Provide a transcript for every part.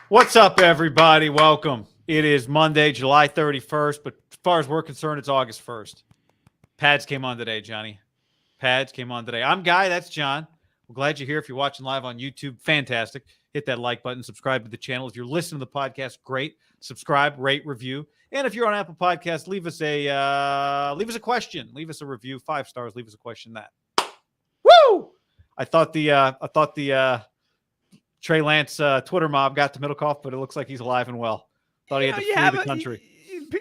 What's up, everybody? Welcome. It is Monday, July 31st, but as far as we're concerned, it's August 1st. Pads came on today, Johnny. Pads came on today. I'm Guy. That's John. We're glad you're here. If you're watching live on YouTube, fantastic. Hit that like button, subscribe to the channel. If you're listening to the podcast, great. Subscribe, rate, review. And if you're on Apple Podcasts, leave us a question. Leave us a review. 5 stars. Leave us a question. Woo! I thought the Trey Lance Twitter mob got to Middlecoff, but it looks like he's alive and well. Thought he had to flee the country.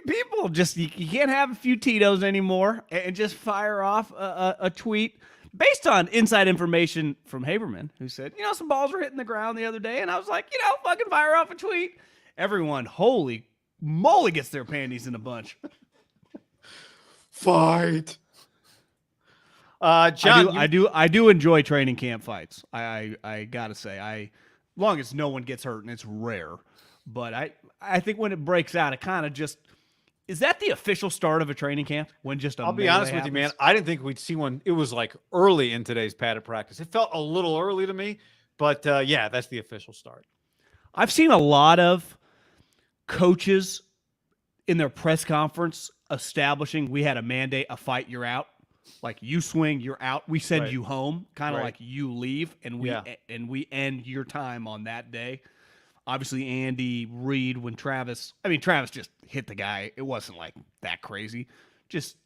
People just, you can't have a few Tito's anymore and just fire off a tweet based on inside information from Haberman, who said, some balls were hitting the ground the other day. And I was like, fucking fire off a tweet. Everyone, holy moly, gets their panties in a bunch. Fight. John, I do enjoy training camp fights. I gotta say, long as no one gets hurt, and it's rare. But I think when it breaks out, it kind of just, is that the official start of a training camp? When just I'll be honest with you, man. I didn't think we'd see one. It was like early in today's padded practice. It felt a little early to me, but yeah, that's the official start. I've seen a lot of coaches in their press conference establishing we had a mandate, a fight, you're out. Like you swing, you're out. We send you home, kind of like you leave, and we end your time on that day. Obviously, Andy Reid, when Travis just hit the guy. It wasn't like that crazy. Just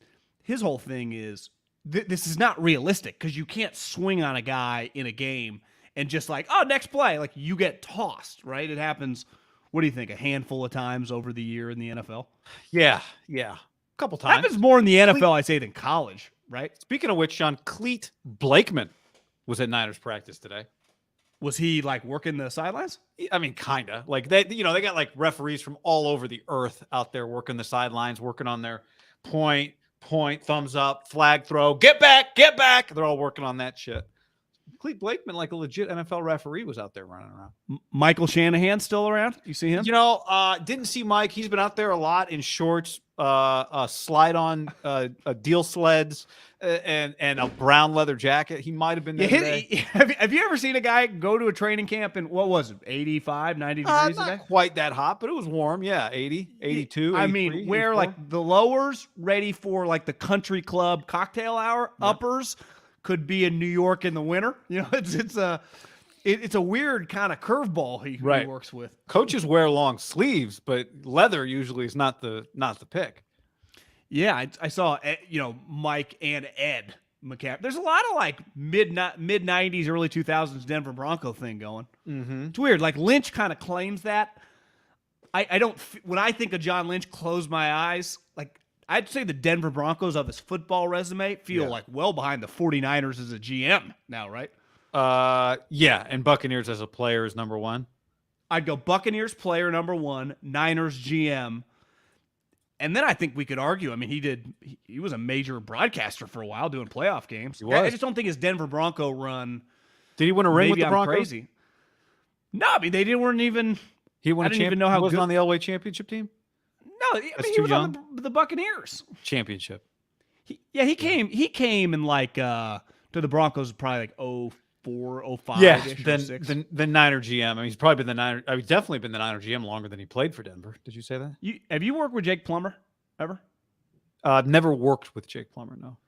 his whole thing is this is not realistic because you can't swing on a guy in a game and just like, oh, next play, like you get tossed, right? It happens. What do you think? A handful of times over the year in the NFL? Yeah, a couple times. Happens more in the NFL, I'd say, than college. Right. Speaking of which, Sean, Cleat Blakeman was at Niners practice today. Was he like working the sidelines? I mean, kind of. Like they got like referees from all over the earth out there working the sidelines, working on their point, thumbs up, flag throw, get back. They're all working on that shit. Cleat Blakeman, like a legit NFL referee, was out there running around. Michael Shanahan still around? You see him? Didn't see Mike. He's been out there a lot in shorts, slide on deal sleds, and a brown leather jacket. He might have been there today. Have you ever seen a guy go to a training camp in, what was it, 85, 90 degrees not today? Quite that hot, but it was warm. Yeah, 80, 82, I mean, where 84. like the lowers ready for like the country club cocktail hour, uppers could be in New York in the winter. It's a weird kind of curveball he works with. Coaches wear long sleeves, but leather usually is not the pick. Yeah, I saw Mike and Ed McCaffrey. There's a lot of like mid 90s, early 2000s Denver Bronco thing going. Mm-hmm. It's weird. Like Lynch kind of claims that. I don't. When I think of John Lynch, close my eyes. Like I'd say the Denver Broncos of his football resume feel like well behind the 49ers as a GM now, right? Yeah, and Buccaneers as a player is number one. I'd go Buccaneers player number one, Niners GM. And then I think we could argue. I mean, he was a major broadcaster for a while doing playoff games. I just don't think his Denver Bronco run. Did he win a ring with the Broncos? Crazy. No, I mean they weren't even. He won. I didn't even know how he wasn't good on the Elway championship team. No, he was on the Buccaneers championship. He came in like to the Broncos probably like 04, 05. Yeah, the Niner GM. I mean, he's probably been the Niner. I mean, he's definitely been the Niner GM longer than he played for Denver. Did you say that? Have you worked with Jake Plummer ever? I've never worked with Jake Plummer. No.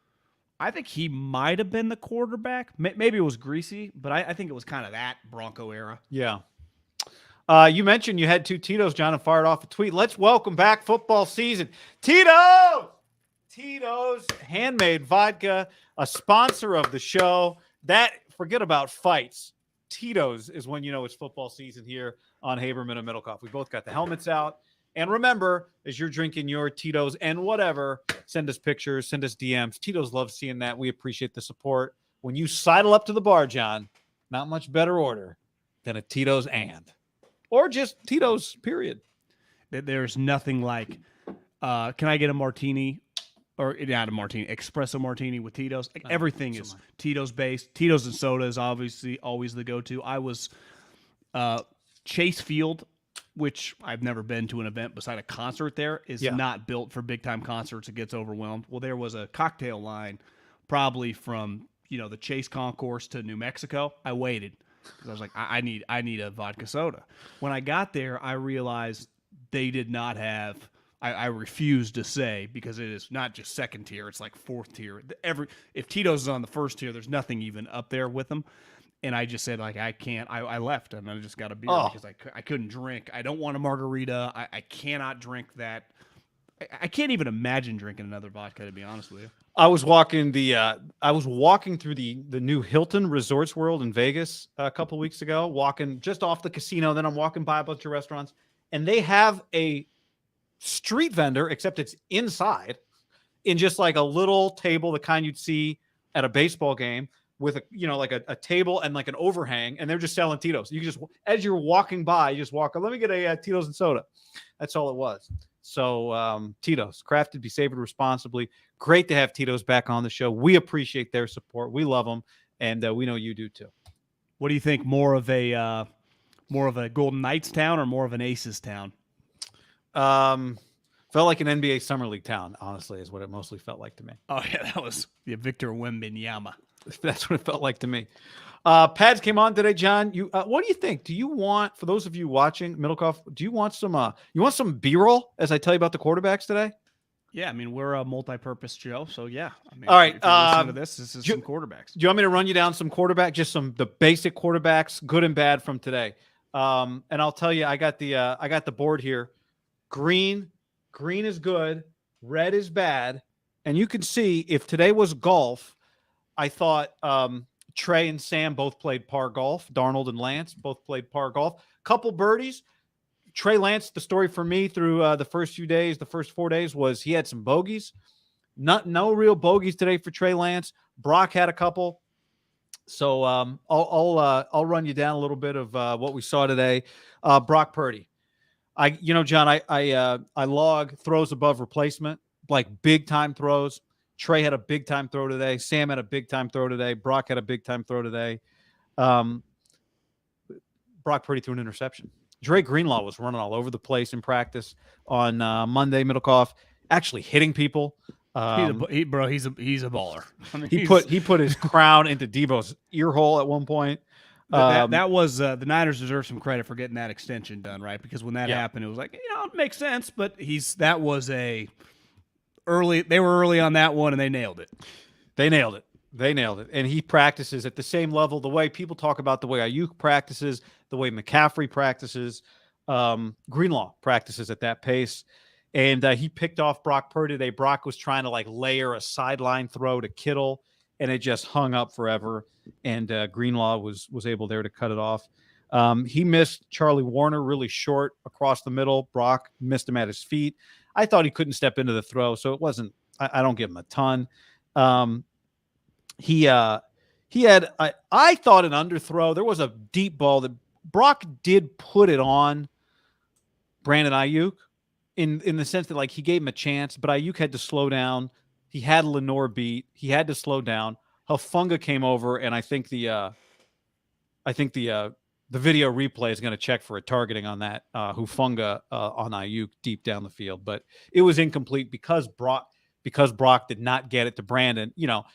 I think he might have been the quarterback. Maybe it was Greasy, but I think it was kind of that Bronco era. Yeah. You mentioned you had 2 Tito's, John, and fired off a tweet. Let's welcome back football season. Tito's handmade vodka, a sponsor of the show. Forget about fights. Tito's is when you know it's football season here on Haberman and Middlecoff. We both got the helmets out. And remember, as you're drinking your Tito's and whatever, send us pictures, send us DMs. Tito's loves seeing that. We appreciate the support. When you sidle up to the bar, John, not much better order than a Tito's or just Tito's, period. There's nothing like, can I get a martini? Or not a martini, espresso martini with Tito's. Like everything is Tito's based. Tito's and soda is obviously always the go-to. I was Chase Field, which I've never been to an event beside a concert there, is not built for big-time concerts. It gets overwhelmed. Well, there was a cocktail line probably from the Chase Concourse to New Mexico. I waited. because I was like, I need a vodka soda. When I got there, I realized they did not have. I refuse to say because it is not just second tier; it's like fourth tier. If Tito's is on the first tier, there's nothing even up there with them. And I just said, like, I can't. I left and I just got a beer because I couldn't drink. I don't want a margarita. I cannot drink that. I can't even imagine drinking another vodka, to be honest with you. I was walking through the new Hilton Resorts World in Vegas a couple of weeks ago, walking just off the casino. Then I'm walking by a bunch of restaurants, and they have a street vendor, except it's inside in just like a little table, the kind you'd see at a baseball game, with like a table and like an overhang, and they're just selling Tito's. You can just, as you're walking by, you just walk up, let me get a Tito's and soda. That's all it was. So Tito's, crafted, be savored responsibly. Great to have Tito's back on the show. We appreciate their support. We love them, and we know you do too. What do you think? More of a Golden Knights town or more of an Aces town? Felt like an NBA Summer League town, honestly, is what it mostly felt like to me. Oh yeah, that was Victor Wembanyama. That's what it felt like to me. Pads came on today, John. What do you think? Do you want, for those of you watching Middlekauff, do you want some B-roll as I tell you about the quarterbacks today? Yeah, I mean, we're a multi-purpose show, so yeah. I mean, all right. If you listen to this is some quarterbacks. Do you want me to run you down some quarterbacks, just the basic quarterbacks, good and bad from today? And I'll tell you, I got the board here. Green is good, red is bad, and you can see if today was golf, I thought Trey and Sam both played par golf. Darnold and Lance both played par golf. Couple birdies. Trey Lance, the story for me through the first 4 days was he had some bogeys. No real bogeys today for Trey Lance. Brock had a couple. So I'll run you down a little bit of what we saw today. Brock Purdy. John, I log throws above replacement, like big time throws. Trey had a big time throw today. Sam had a big time throw today. Brock had a big time throw today. Brock Purdy threw an interception. Dre Greenlaw was running all over the place in practice on Monday. Middlekauff actually hitting people. He's a baller. I mean, he put his crown into Debo's ear hole at one point. That was the Niners deserve some credit for getting that extension done, right? Because when that happened, it was like, it makes sense, but they were early on that one and they nailed it. They nailed it. And he practices at the same level, the way people talk about the way Ayuk practices, the way McCaffrey practices, Greenlaw practices at that pace. And he picked off Brock Purdy today. Brock was trying to layer a sideline throw to Kittle, and it just hung up forever. And Greenlaw was able there to cut it off. He missed Charlie Warner really short across the middle. Brock missed him at his feet. I thought he couldn't step into the throw, so it wasn't. I don't give him a ton. He had I thought an underthrow. There was a deep ball that Brock did put it on Brandon Ayuk in the sense that he gave him a chance, but Ayuk had to slow down. He had Lenore beat. He had to slow down. Hufanga came over, and I think the video replay is going to check for a targeting on that Hufanga on Ayuk deep down the field, but it was incomplete because Brock did not get it to Brandon.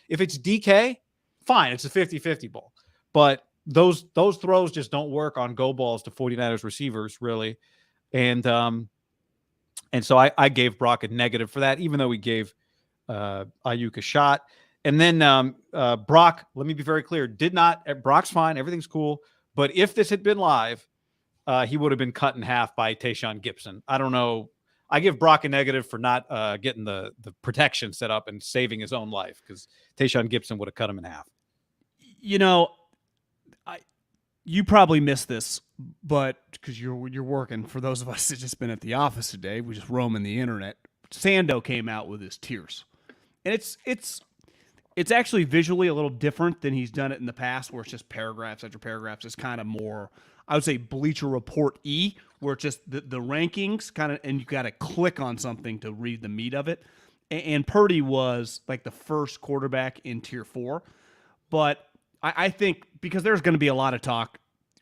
If it's DK, fine, it's a 50-50 ball, but those throws just don't work on go balls to 49ers receivers really, and so I gave Brock a negative for that, even though we gave Ayuk a shot. And then Brock, let me be very clear, Brock's fine, everything's cool. But if this had been live, he would have been cut in half by Tayshaun Gibson. I don't know. I give Brock a negative for not getting the protection set up and saving his own life, because Tayshaun Gibson would have cut him in half. You probably missed this, but because you're working. For those of us that just been at the office today, we just roaming the internet. Sando came out with his tiers, and it's actually visually a little different than he's done it in the past, where it's just paragraphs after paragraphs. It's kind of more, I would say, Bleacher Report-y, where it's just the rankings kind of, and you got to click on something to read the meat of it. And Purdy was the first quarterback in Tier 4. But I think because there's going to be a lot of talk,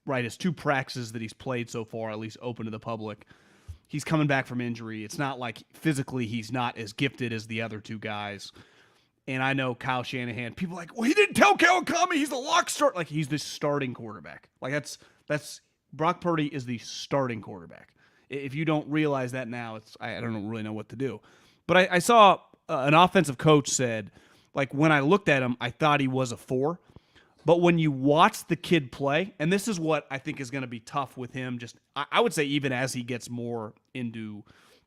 right, his 2 practices that he's played so far, at least open to the public, he's coming back from injury. It's not like physically he's not as gifted as the other 2 guys. And I know Kyle Shanahan, people are like, well, he didn't tell Kawakami he's the lock start. Like, he's the starting quarterback. Like, that's Brock Purdy is the starting quarterback. If you don't realize that now, I don't really know what to do. But I saw an offensive coach said, like, when I looked at him, I thought he was a 4. But when you watch the kid play, and this is what I think is going to be tough with him, just I would say even as he gets more into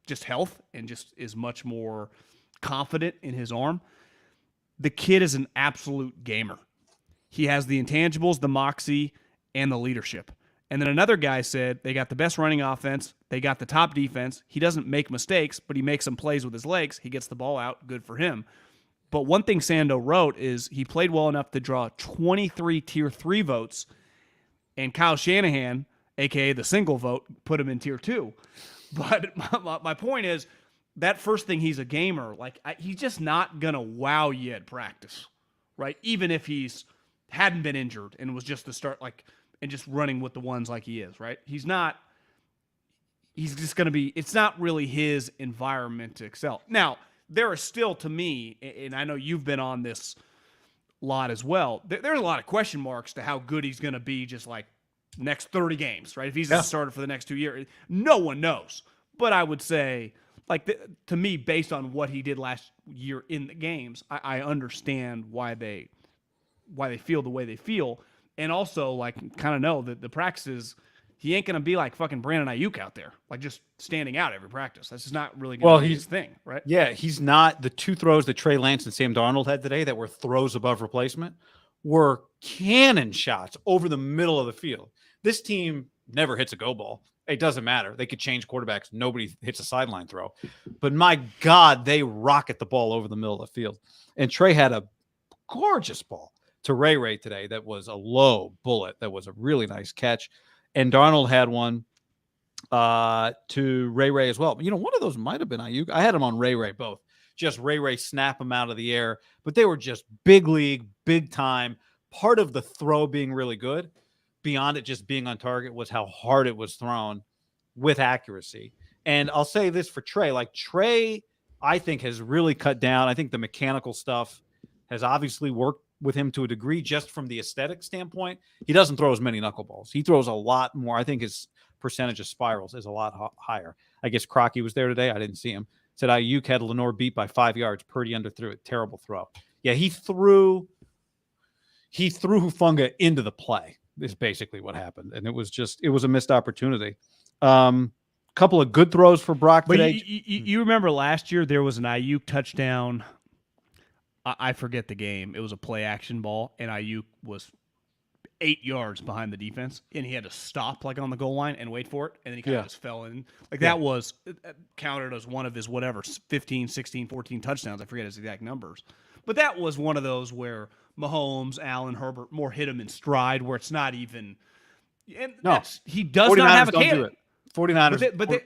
just health and just is much more confident in his arm, the kid is an absolute gamer. He has the intangibles, the moxie, and the leadership. And then another guy said they got the best running offense. They got the top defense. He doesn't make mistakes, but he makes some plays with his legs. He gets the ball out. Good for him. But one thing Sando wrote is he played well enough to draw 23 Tier 3 votes, and Kyle Shanahan, a.k.a. the single vote, put him in Tier 2. But my point is, that first thing, he's a gamer. Like, he's just not going to wow you at practice, right? Even if hadn't been injured and was just the start, like, and just running with the ones like he is, right? He's just going to be, it's not really his environment to excel. Now, there are still, to me, and I know you've been on this lot as well, there's a lot of question marks to how good he's going to be just like next 30 games, right? If he's a starter for the next 2 years, no one knows. But I would say, like, to me, based on what he did last year in the games, I understand why they feel the way they feel. And also, like, kind of know that the practices, he ain't going to be like fucking Brandon Ayuk out there, like just standing out every practice. That's just not really going to be his thing, right? Yeah, he's not. The 2 throws that Trey Lance and Sam Darnold had today that were throws above replacement were cannon shots over the middle of the field. This team never hits a go ball. It doesn't matter. They could change quarterbacks. Nobody hits a sideline throw. But my God, they rocket the ball over the middle of the field. And Trey had a gorgeous ball to Ray today that was a low bullet. That was a really nice catch. And Darnold had one to Ray as well. But, one of those might have been Ayuk. I had him on Ray both. Just Ray snap him out of the air. But they were just big league, big time. Part of the throw being really good, beyond it just being on target, was how hard it was thrown with accuracy. And I'll say this for Trey. Like, Trey, I think, has really cut down. I think the mechanical stuff has obviously worked with him to a degree, just from the aesthetic standpoint. He doesn't throw as many knuckleballs. He throws a lot more. I think his percentage of spirals is a lot higher. I guess Crocky was there today. I didn't see him. Said Ayuk had Lenore beat by 5 yards. Purdy underthrew it. Terrible throw. Yeah, he threw Hufanga into the play is basically what happened. And it was a missed opportunity. Couple of good throws for Brock today. You remember last year there was an Ayuk touchdown. I forget the game. It was a play action ball, and Ayuk was 8 yards behind the defense, and he had to stop like on the goal line and wait for it, and then he kind of just fell in. Like, that was counted as one of his 15, 16, 14 touchdowns. I forget his exact numbers. But that was one of those where Mahomes, Allen, Herbert more hit him in stride, where it's not even – and he does not have a cannon. 49ers.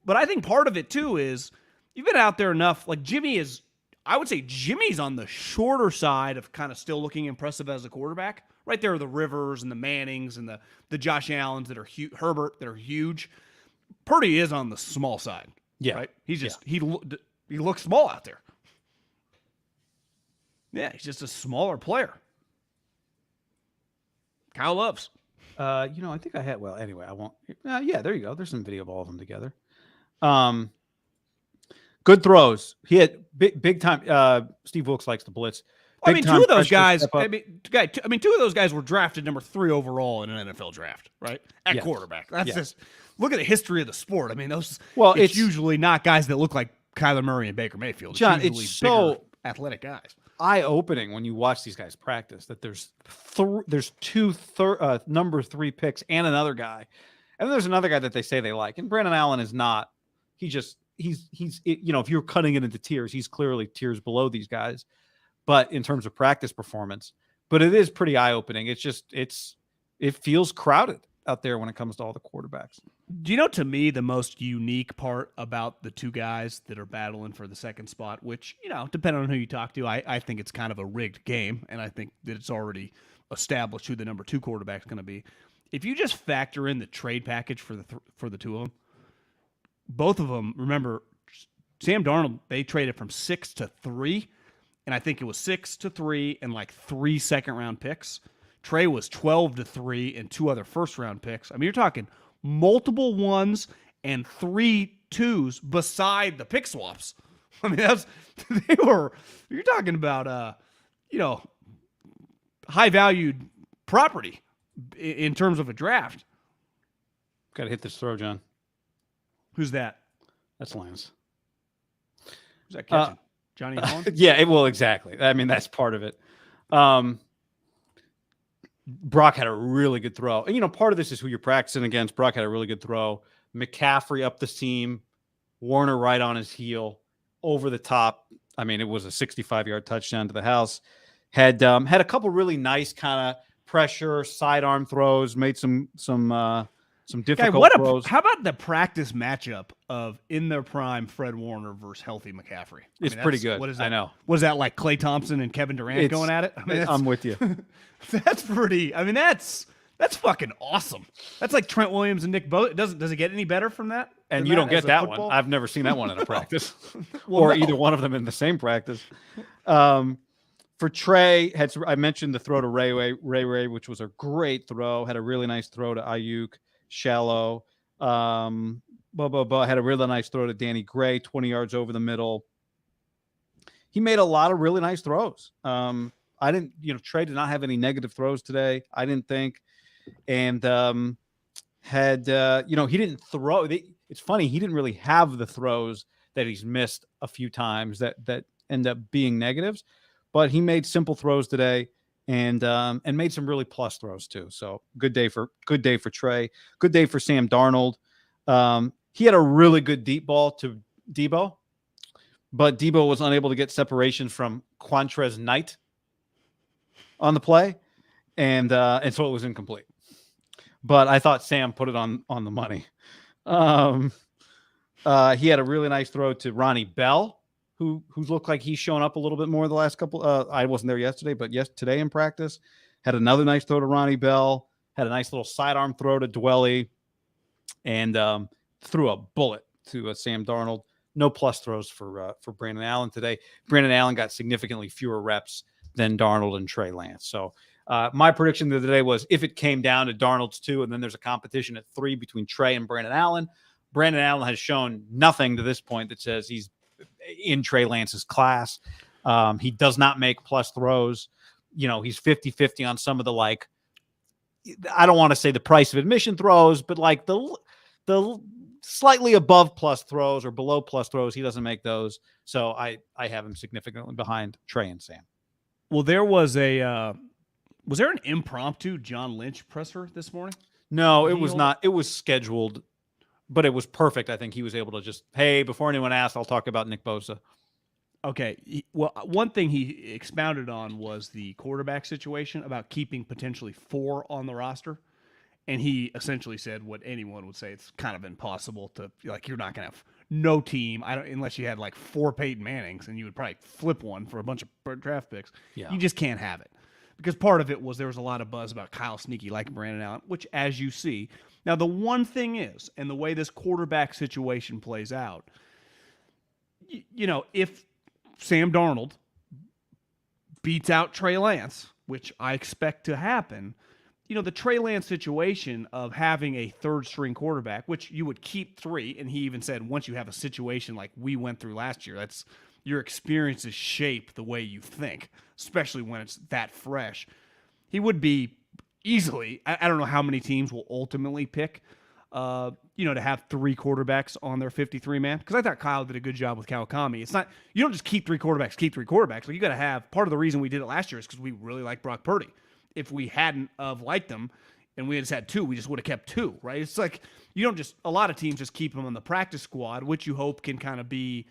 But I think part of it, too, is you've been out there enough. Like, I would say Jimmy's on the shorter side of kind of still looking impressive as a quarterback. Right there are the Rivers and the Mannings and the Josh Allens that are Herbert that are huge. Purdy is on the small side. Yeah. Right? He's just he looks small out there. Yeah, he's just a smaller player. Kyle loves. I think I had. Well, anyway, I won't. Yeah, there you go. There's some video of all of them together. Good throws. He had big time. Steve Wilkes likes to blitz. Two of those guys. Two of those guys were drafted number 3 overall in an NFL draft, right? At quarterback. That's just look at the history of the sport. I mean, it's usually not guys that look like Kyler Murray and Baker Mayfield. John, it's so bigger, athletic guys. Eye-opening when you watch these guys practice that there's 2 number 3 picks and another guy, and then there's another guy that they say they like. And Brandon Allen is not. He's if you're cutting it into tiers, he's clearly tiers below these guys. But in terms of practice performance, but it is pretty eye-opening. It feels crowded out there when it comes to all the quarterbacks. Do you know, to me, the most unique part about the 2 guys that are battling for the second spot, which, depending on who you talk to, I think it's kind of a rigged game, and I think that it's already established who the number 2 quarterback is going to be. If you just factor in the trade package for the 2 of them, both of them, remember, Sam Darnold, they traded from 6 to 3. and I think it was 6-3 and like 3 second-round picks. Trey was 12-3 and 2 other first-round picks. I mean, you're talking multiple ones and 3 twos beside the pick swaps. I mean, you're talking about, high-valued property in terms of a draft. Got to hit this throw, John. Who's that? That's Lance. Who's that catching? Johnny Holland? Yeah, well, exactly. I mean, that's part of it. Brock had a really good throw. And, part of this is who you're practicing against. Brock had a really good throw. McCaffrey up the seam. Warner right on his heel. Over the top. I mean, it was a 65-yard touchdown to the house. Had a couple really nice kind of pressure, sidearm throws. Made some difficult throws. How about the practice matchup of in their prime Fred Warner versus healthy McCaffrey? It's pretty good. What is that? I know. What is that, like Klay Thompson and Kevin Durant going at it? I mean, I'm with you. That's pretty. I mean, that's fucking awesome. That's like Trent Williams and Nick Bosa. Does it get any better from that? And you don't get that one. I've never seen that one in a practice, either one of them in the same practice. For Trey, I mentioned the throw to Ray, which was a great throw. Had a really nice throw to Ayuk, shallow. Had a really nice throw to Danny Gray, 20 yards over the middle. He made a lot of really nice throws. Trey did not have any negative throws today, I didn't think. And he didn't throw. It's funny, he didn't really have the throws that he's missed a few times that end up being negatives. But he made simple throws today and made some really plus throws too. So good day for Trey. Good day for Sam Darnold. He had a really good deep ball to Debo, but Debo was unable to get separation from Quantrez Knight on the play, and so it was incomplete. But I thought Sam put it on the money. He had a really nice throw to Ronnie Bell, who's looked like he's shown up a little bit more the last couple. I wasn't there yesterday, but today in practice, had another nice throw to Ronnie Bell. Had a nice little sidearm throw to Dwelly, and threw a bullet to Sam Darnold. No plus throws for Brandon Allen today. Brandon Allen got significantly fewer reps than Darnold and Trey Lance. So my prediction the other day was if it came down to Darnold's 2 and then there's a competition at 3 between Trey and Brandon Allen has shown nothing to this point that says he's in Trey Lance's class. He does not make plus throws. He's 50-50 on some of the, like, I don't want to say the price of admission throws, but like the slightly above plus throws or below plus throws, he doesn't make those. So I have him significantly behind Trey and Sam. Well, there was was there an impromptu John Lynch presser this morning? No, it was not. It was scheduled, but it was perfect. I think he was able to just, hey, before anyone asks, I'll talk about Nick Bosa. Okay. Well, one thing he expounded on was the quarterback situation about keeping potentially 4 on the roster. And he essentially said what anyone would say. It's kind of impossible to, like, you're not going to have no team unless you had like 4 Peyton Mannings, and you would probably flip one for a bunch of draft picks. Yeah. You just can't have it. Because part of it was there was a lot of buzz about Kyle Sneaky like Brandon Allen, which, as you see. Now, the one thing is, and the way this quarterback situation plays out, if Sam Darnold beats out Trey Lance, which I expect to happen, the Trey Lance situation of having a third-string quarterback, which you would keep 3, and he even said once you have a situation like we went through last year, that's your experiences shape the way you think, especially when it's that fresh. He would be easily, I don't know how many teams will ultimately pick, to have 3 quarterbacks on their 53-man. Because I thought Kyle did a good job with Kawakami. It's not, you don't just keep 3 quarterbacks. Like, you got to have, part of the reason we did it last year is because we really like Brock Purdy. If we hadn't of liked them and we just had 2, we just would have kept 2, right? It's like, a lot of teams just keep them on the practice squad, which you hope can kind of be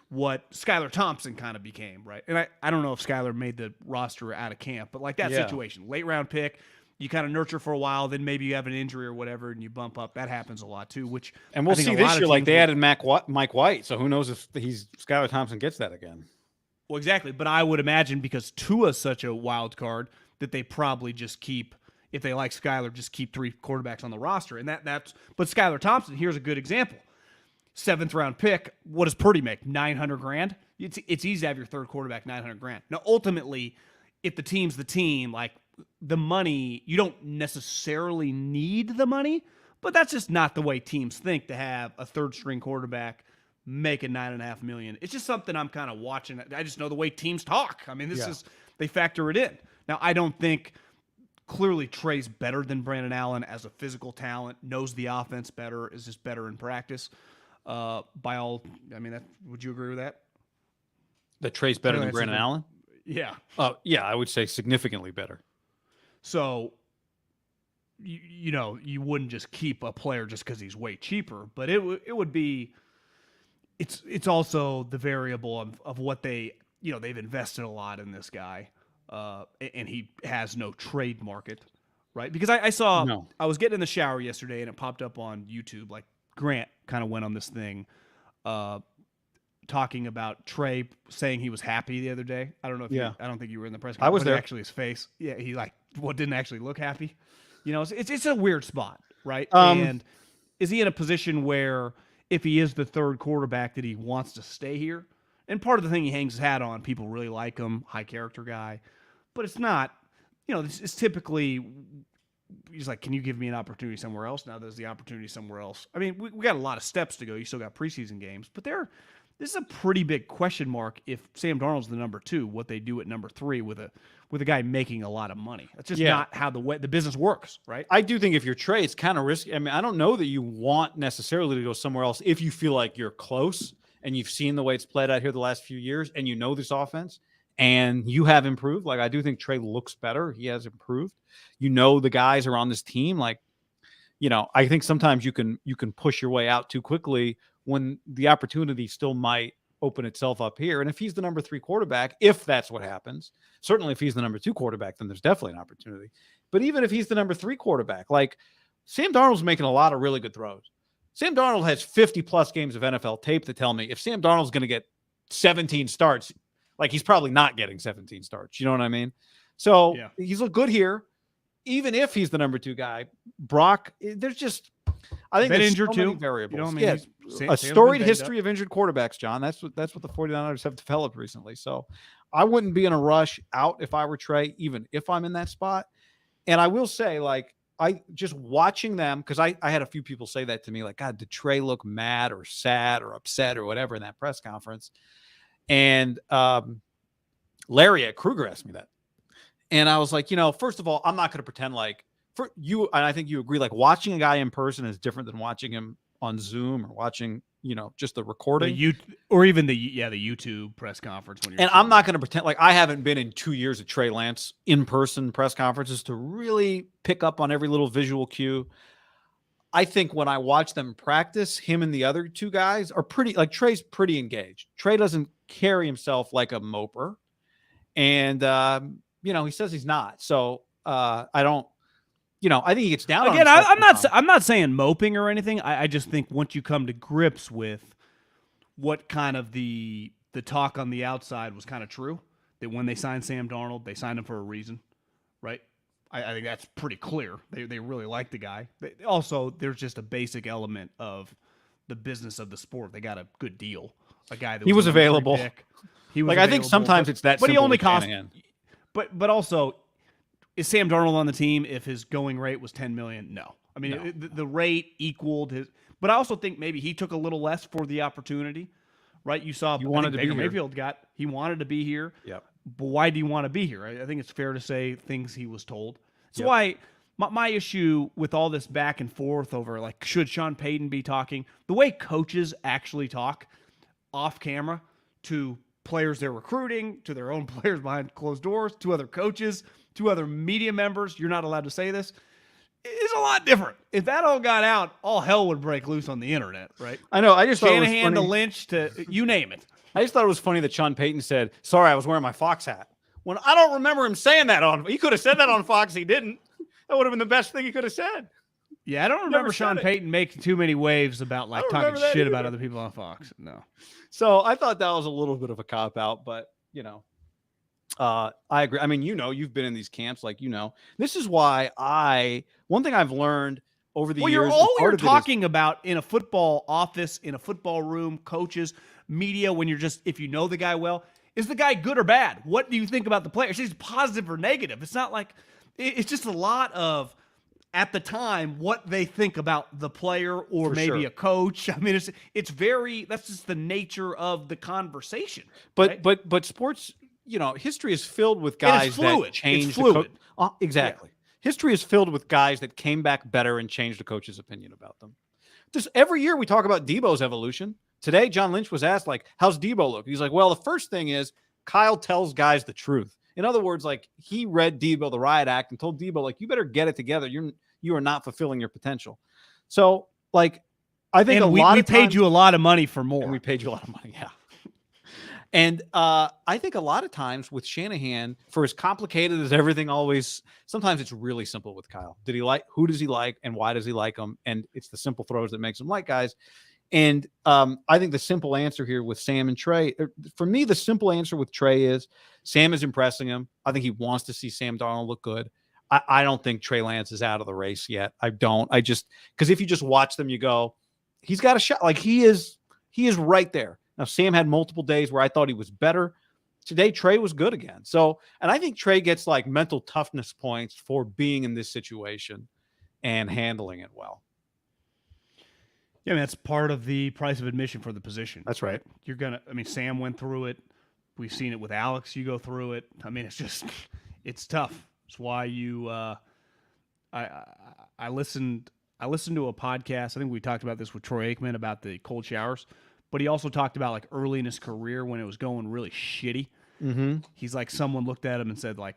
what Skylar Thompson kind of became, right? And I don't know if Skylar made the roster out of camp, but like that situation, late round pick, you kind of nurture for a while, then maybe you have an injury or whatever, and you bump up. That happens a lot too. And we'll see this year, like they added Mike White, so who knows if Skylar Thompson gets that again? Well, exactly, but I would imagine because Tua's such a wild card that they probably just keep, if they like Skylar, just keep 3 quarterbacks on the roster, and that's. But Skylar Thompson, here's a good example. 7th round pick. What does Purdy make? $900,000. It's easy to have your third quarterback $900,000. Now, ultimately, if the team's the team, like the money, you don't necessarily need the money, but that's just not the way teams think to have a third string quarterback making $9.5 million. It's just something I'm kind of watching. I just know the way teams talk. I mean, they factor it in. Now, I don't think clearly Trey's better than Brandon Allen as a physical talent, knows the offense better, is just better in practice. Would you agree with that? That Trey's better than Brandon Allen? Yeah. Yeah, I would say significantly better. So, you wouldn't just keep a player just because he's way cheaper, but it would be. It's also the variable of what they've invested a lot in this guy, and he has no trade market, right? Because I was getting in the shower yesterday and it popped up on YouTube. Like Grant kind of went on this thing, talking about Trey saying he was happy the other day. I don't know if I don't think you were in the press conference. I was there. Actually, his face, he didn't actually look happy. It's a weird spot, right? And is he in a position where, if he is the third quarterback, that he wants to stay here? And part of the thing he hangs his hat on, people really like him, high character guy, but it's not. It's typically he's like, can you give me an opportunity somewhere else? Now there's the opportunity somewhere else. I mean, we got a lot of steps to go. You still got preseason games, but this is a pretty big question mark if Sam Darnold's the number 2, what they do at number 3 with a guy making a lot of money. That's just not how the business works, right? I do think if you're Trey, it's kind of risky. I mean, I don't know that you want necessarily to go somewhere else if you feel like you're close and you've seen the way it's played out here the last few years and you know this offense and you have improved. Like, I do think Trey looks better. He has improved. The guys are on this team. Like, I think sometimes you can push your way out too quickly when the opportunity still might open itself up here. And if he's the number 3 quarterback, if that's what happens, certainly if he's the number 2 quarterback, then there's definitely an opportunity. But even if he's the number 3 quarterback, like Sam Darnold's making a lot of really good throws. Sam Darnold has 50 plus games of NFL tape to tell me if Sam Darnold's going to get 17 starts, like he's probably not getting 17 starts. You know what I mean? So he's looked good here. Even if he's the number 2 guy, Brock, there's just, I think, there's so many variables. A storied history of injured quarterbacks, John. That's what the 49ers have developed recently. So I wouldn't be in a rush out if I were Trey, even if I'm in that spot. And I will say, like, I just watching them, because I had a few people say that to me, like, God, did Trey look mad or sad or upset or whatever in that press conference? And Larry at Kruger asked me that. And I was like, first of all, I'm not going to pretend like for you. And I think you agree, like watching a guy in person is different than watching him on Zoom or watching, just the recording or even the YouTube press conference. And I'm not going to pretend like I haven't been in 2 years of Trey Lance in-person press conferences to really pick up on every little visual cue. I think when I watch them practice, him and the other 2 guys are pretty, like Trey's pretty engaged. Trey doesn't carry himself like a moper. And, he says he's not. So I don't, I think he gets down. Again, I'm not saying moping or anything. I just think once you come to grips with what kind of the talk on the outside was kind of true, that when they signed Sam Darnold, they signed him for a reason, right? I think that's pretty clear. They really like the guy. Also, there's just a basic element of the business of the sport. They got a good deal. A guy that was available. He was like, available, I think sometimes it's that. But he only cost. Shanahan. But also, is Sam Darnold on the team if his going rate was $10 million? No. I mean, the rate equaled his. But I also think maybe he took a little less for the opportunity, right? You saw Baker Mayfield he wanted to be here. Yep. But why do you want to be here? I think it's fair to say things he was told. That's why my issue with all this back and forth over, like, should Sean Payton be talking? The way coaches actually talk off camera to players they're recruiting, to their own players behind closed doors, to other coaches, to other media members, you're not allowed to say this, is a lot different. If that all got out, all hell would break loose on the internet, right? I know. I just thought Shanahan to Lynch to you name it. I just thought it was funny that Sean Payton said, "Sorry, I was wearing my Fox hat." When I don't remember him saying that on. He could have said that on Fox. He didn't. That would have been the best thing he could have said. Yeah, I don't remember Sean Payton making too many waves about like talking shit about other people on Fox. No. So I thought that was a little bit of a cop out, but I agree. I mean, you've been in these camps, like, this is why one thing I've learned over the years. All you're talking about in a football office, in a football room, coaches, media when if you know the guy well, is the guy good or bad? What do you think about the player? Is he positive or negative? It's not like it's just a lot of at the time what they think about the player or maybe a coach. I mean, it's very that's just the nature of the conversation. But right? but sports, history is filled with guys that changed. It's fluid. Exactly. Yeah. History is filled with guys that came back better and changed the coach's opinion about them. Every year we talk about Debo's evolution. Today, John Lynch was asked, how's Debo look? He's like, well, the first thing is Kyle tells guys the truth. In other words, he read Debo the riot act and told Debo, you better get it together. You are not fulfilling your potential. So, I think we paid you a lot of money for more. And we paid you a lot of money, yeah. And I think a lot of times with Shanahan, for as complicated as everything always, sometimes it's really simple with Kyle. Who does he like, and why does he like them? And it's the simple throws that makes him like guys. And I think the simple answer here with Sam and Trey, for me, the simple answer with Trey is Sam is impressing him. I think he wants to see Sam Darnold look good. I don't think Trey Lance is out of the race yet. I don't. Because if you just watch them, you go, he's got a shot. He is right there. Now, Sam had multiple days where I thought he was better. Today, Trey was good again. So, and I think Trey gets mental toughness points for being in this situation and handling it well. Yeah, that's part of the price of admission for the position. That's right. Sam went through it. We've seen it with Alex. You go through it. It's tough. It's why I listened to a podcast. I think we talked about this with Troy Aikman about the cold showers. But he also talked about early in his career when it was going really shitty. Mm-hmm. He's someone looked at him and said and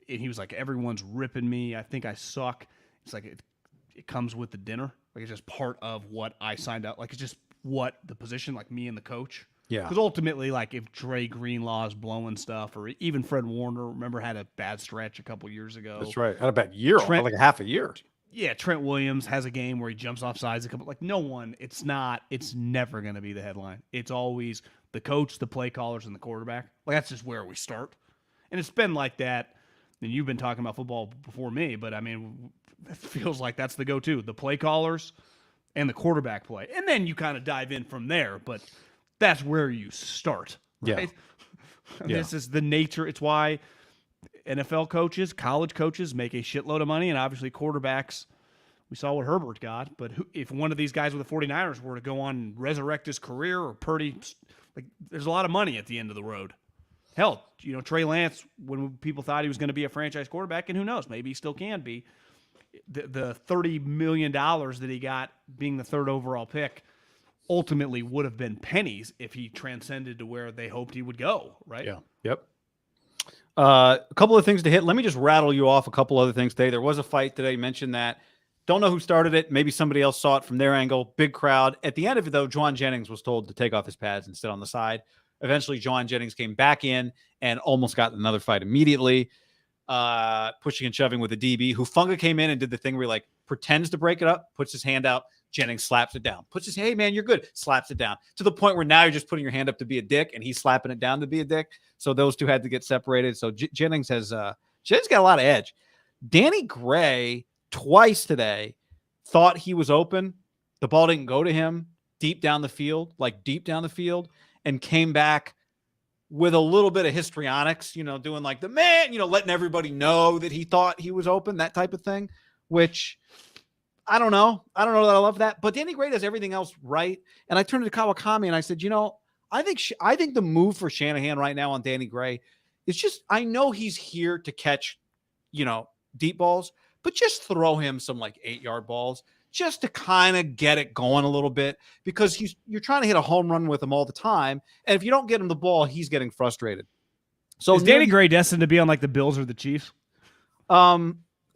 he was everyone's ripping me. I think I suck. It's it comes with the dinner. It's just part of what I signed up. It's just what the position, me and the coach. Yeah. Because ultimately, if Dre Greenlaw is blowing stuff, or even Fred Warner, remember had a bad stretch a couple years ago. That's right. Had a bad year, half a year. Yeah, Trent Williams has a game where he jumps off sides a couple. No one. It's never going to be the headline. It's always the coach, the play callers, and the quarterback. That's just where we start. And it's been like that. And you've been talking about football before me, but it feels like that's the go-to: the play callers and the quarterback play, and then you kind of dive in from there. But that's where you start. Right? Yeah. This is the nature. It's why NFL coaches, college coaches make a shitload of money, and obviously quarterbacks, we saw what Herbert got. But if one of these guys with the 49ers were to go on and resurrect his career, or Purdy, there's a lot of money at the end of the road. Hell, Trey Lance, when people thought he was going to be a franchise quarterback, and who knows, maybe he still can be, the $30 million that he got being the third overall pick ultimately would have been pennies if he transcended to where they hoped he would go, right? Yeah. Yep. A couple of things to hit. Let me just rattle you off a couple other things today. There was a fight today. Mentioned that. Don't know who started it. Maybe somebody else saw it from their angle. Big crowd. At the end of it, though, Juwan Jennings was told to take off his pads and sit on the side. Eventually, Juwan Jennings came back in and almost got another fight immediately, pushing and shoving with a DB. Hufanga came in and did the thing where he pretends to break it up, puts his hand out. Jennings slaps it down, puts his, hey, man, you're good, slaps it down, to the point where now you're just putting your hand up to be a dick, and he's slapping it down to be a dick. So those two had to get separated. So Jennings got a lot of edge. Danny Gray, twice today, thought he was open. The ball didn't go to him deep down the field, and came back with a little bit of histrionics, doing the man, letting everybody know that he thought he was open, that type of thing, which I don't know. I don't know that I love that, but Danny Gray does everything else right. And I turned to Kawakami and I said, I think the move for Shanahan right now on Danny Gray is just, I know he's here to catch, deep balls, but just throw him some 8-yard balls just to kind of get it going a little bit, because you're trying to hit a home run with him all the time. And if you don't get him the ball, he's getting frustrated. So is Danny Gray destined to be on the Bills or the Chiefs?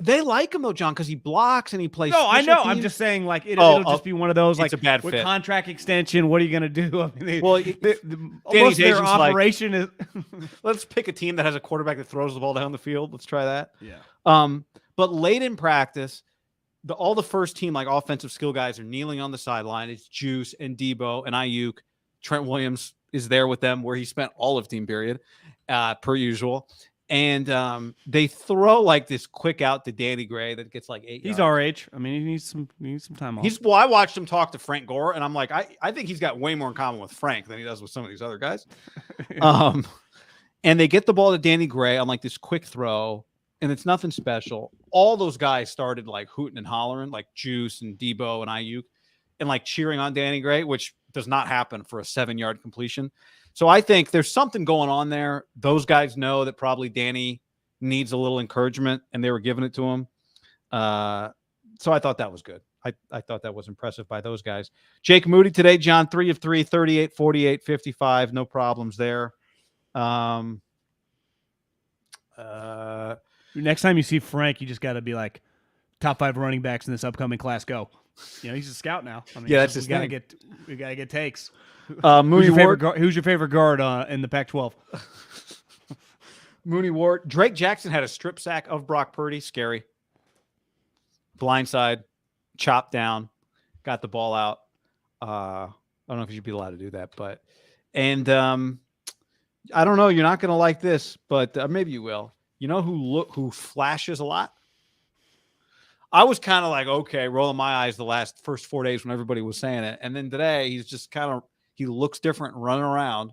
They like him though, John, because he blocks and he plays. No, I know. Teams. I'm just saying, it'll just be one of those it's a bad with fit. Contract extension. What are you going to do? Danny's their operation is. Let's pick a team that has a quarterback that throws the ball down the field. Let's try that. Yeah. But late in practice, all the first team offensive skill guys are kneeling on the sideline. It's Juice and Debo and Ayuk. Trent Williams is there with them, where he spent all of team period, per usual. And they throw like this quick out to Danny Gray that gets like 8 He's yards. our age. I mean, he needs some time off. Well, I watched him talk to Frank Gore, and I'm like, I think he's got way more in common with Frank than he does with some of these other guys. And they get the ball to Danny Gray on like this quick throw, and it's nothing special. All those guys started like hooting and hollering, like Juice and Debo and Ayuk, and like cheering on Danny Gray, which does not happen for a 7-yard completion. So I think there's something going on there. Those guys know that probably Danny needs a little encouragement, and they were giving it to him. So I thought that was good. I thought that was impressive by those guys. Jake Moody today, John, 3 of 3, 38, 48, 55. No problems there. Next time you see Frank, you just got to be like, top 5 running backs in this upcoming class, go. You know, he's a scout now. I mean, yeah, that's his thing. We gotta get takes. Mooney Who's your favorite guard in the Pac-12? Mooney Ward. Drake Jackson had a strip sack of Brock Purdy. Scary. Blindside, chopped down, got the ball out. I don't know if you should be allowed to do that, but I don't know. You're not going to like this, but maybe you will. You know who flashes a lot? I was kind of like, okay, rolling my eyes the first 4 days when everybody was saying it. And then today he's just he looks different running around.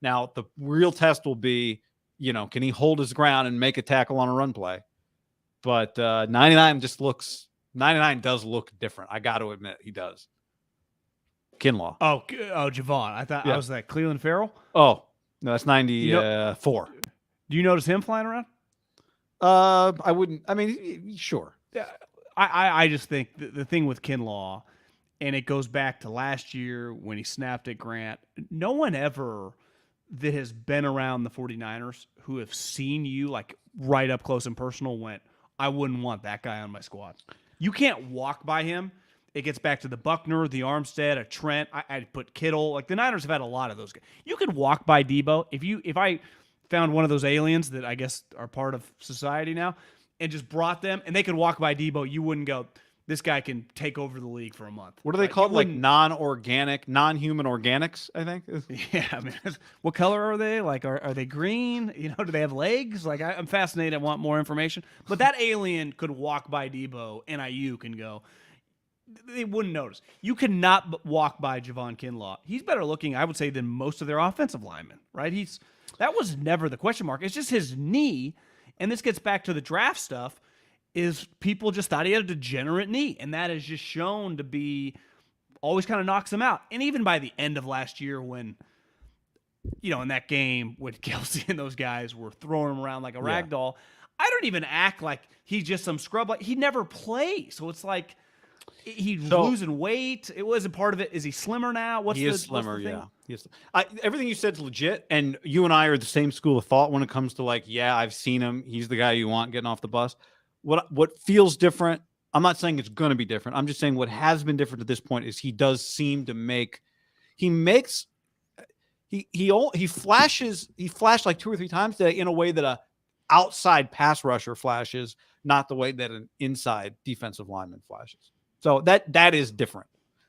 Now the real test will be, can he hold his ground and make a tackle on a run play? But 99 does look different. I got to admit he does. Kinlaw. Oh, Javon. I thought I was like Cleveland Farrell. Oh, no, that's 94. Do you notice him flying around? I wouldn't. I mean, sure. Yeah. I just think the thing with Kinlaw, and it goes back to last year when he snapped at Grant, no one ever that has been around the 49ers who have seen you like right up close and personal went, I wouldn't want that guy on my squad. You can't walk by him. It gets back to the Buckner, the Armstead, a Trent. I'd put Kittle. Like the Niners have had a lot of those guys. You could walk by Debo. If I found one of those aliens that I guess are part of society now and just brought them and they could walk by Debo, you wouldn't go, this guy can take over the league for a month. What are they called? Like non-organic, non-human organics, I think. Yeah, I mean, what color are they? Like, are they green? Do they have legs? Like, I'm fascinated. I want more information. But that alien could walk by Debo and Ayuk and go, they wouldn't notice. You cannot walk by Javon Kinlaw. He's better looking, I would say, than most of their offensive linemen, right? That was never the question mark. It's just his knee, and this gets back to the draft stuff, is people just thought he had a degenerate knee, and that is just shown to be always kind of knocks him out. And even by the end of last year when, in that game when Kelsey and those guys were throwing him around like a rag doll, I don't even act like he's just some scrub. Like he never plays. So it's like he's losing weight. It wasn't part of it. Is he slimmer now? He is slimmer, yeah. Everything you said is legit, and you and I are the same school of thought when it comes to like, yeah, I've seen him. He's the guy you want getting off the bus. What feels different, I'm not saying it's going to be different. I'm just saying what has been different at this point is he does seem to he flashed like 2 or 3 times today in a way that a outside pass rusher flashes, not the way that an inside defensive lineman flashes. So that is different.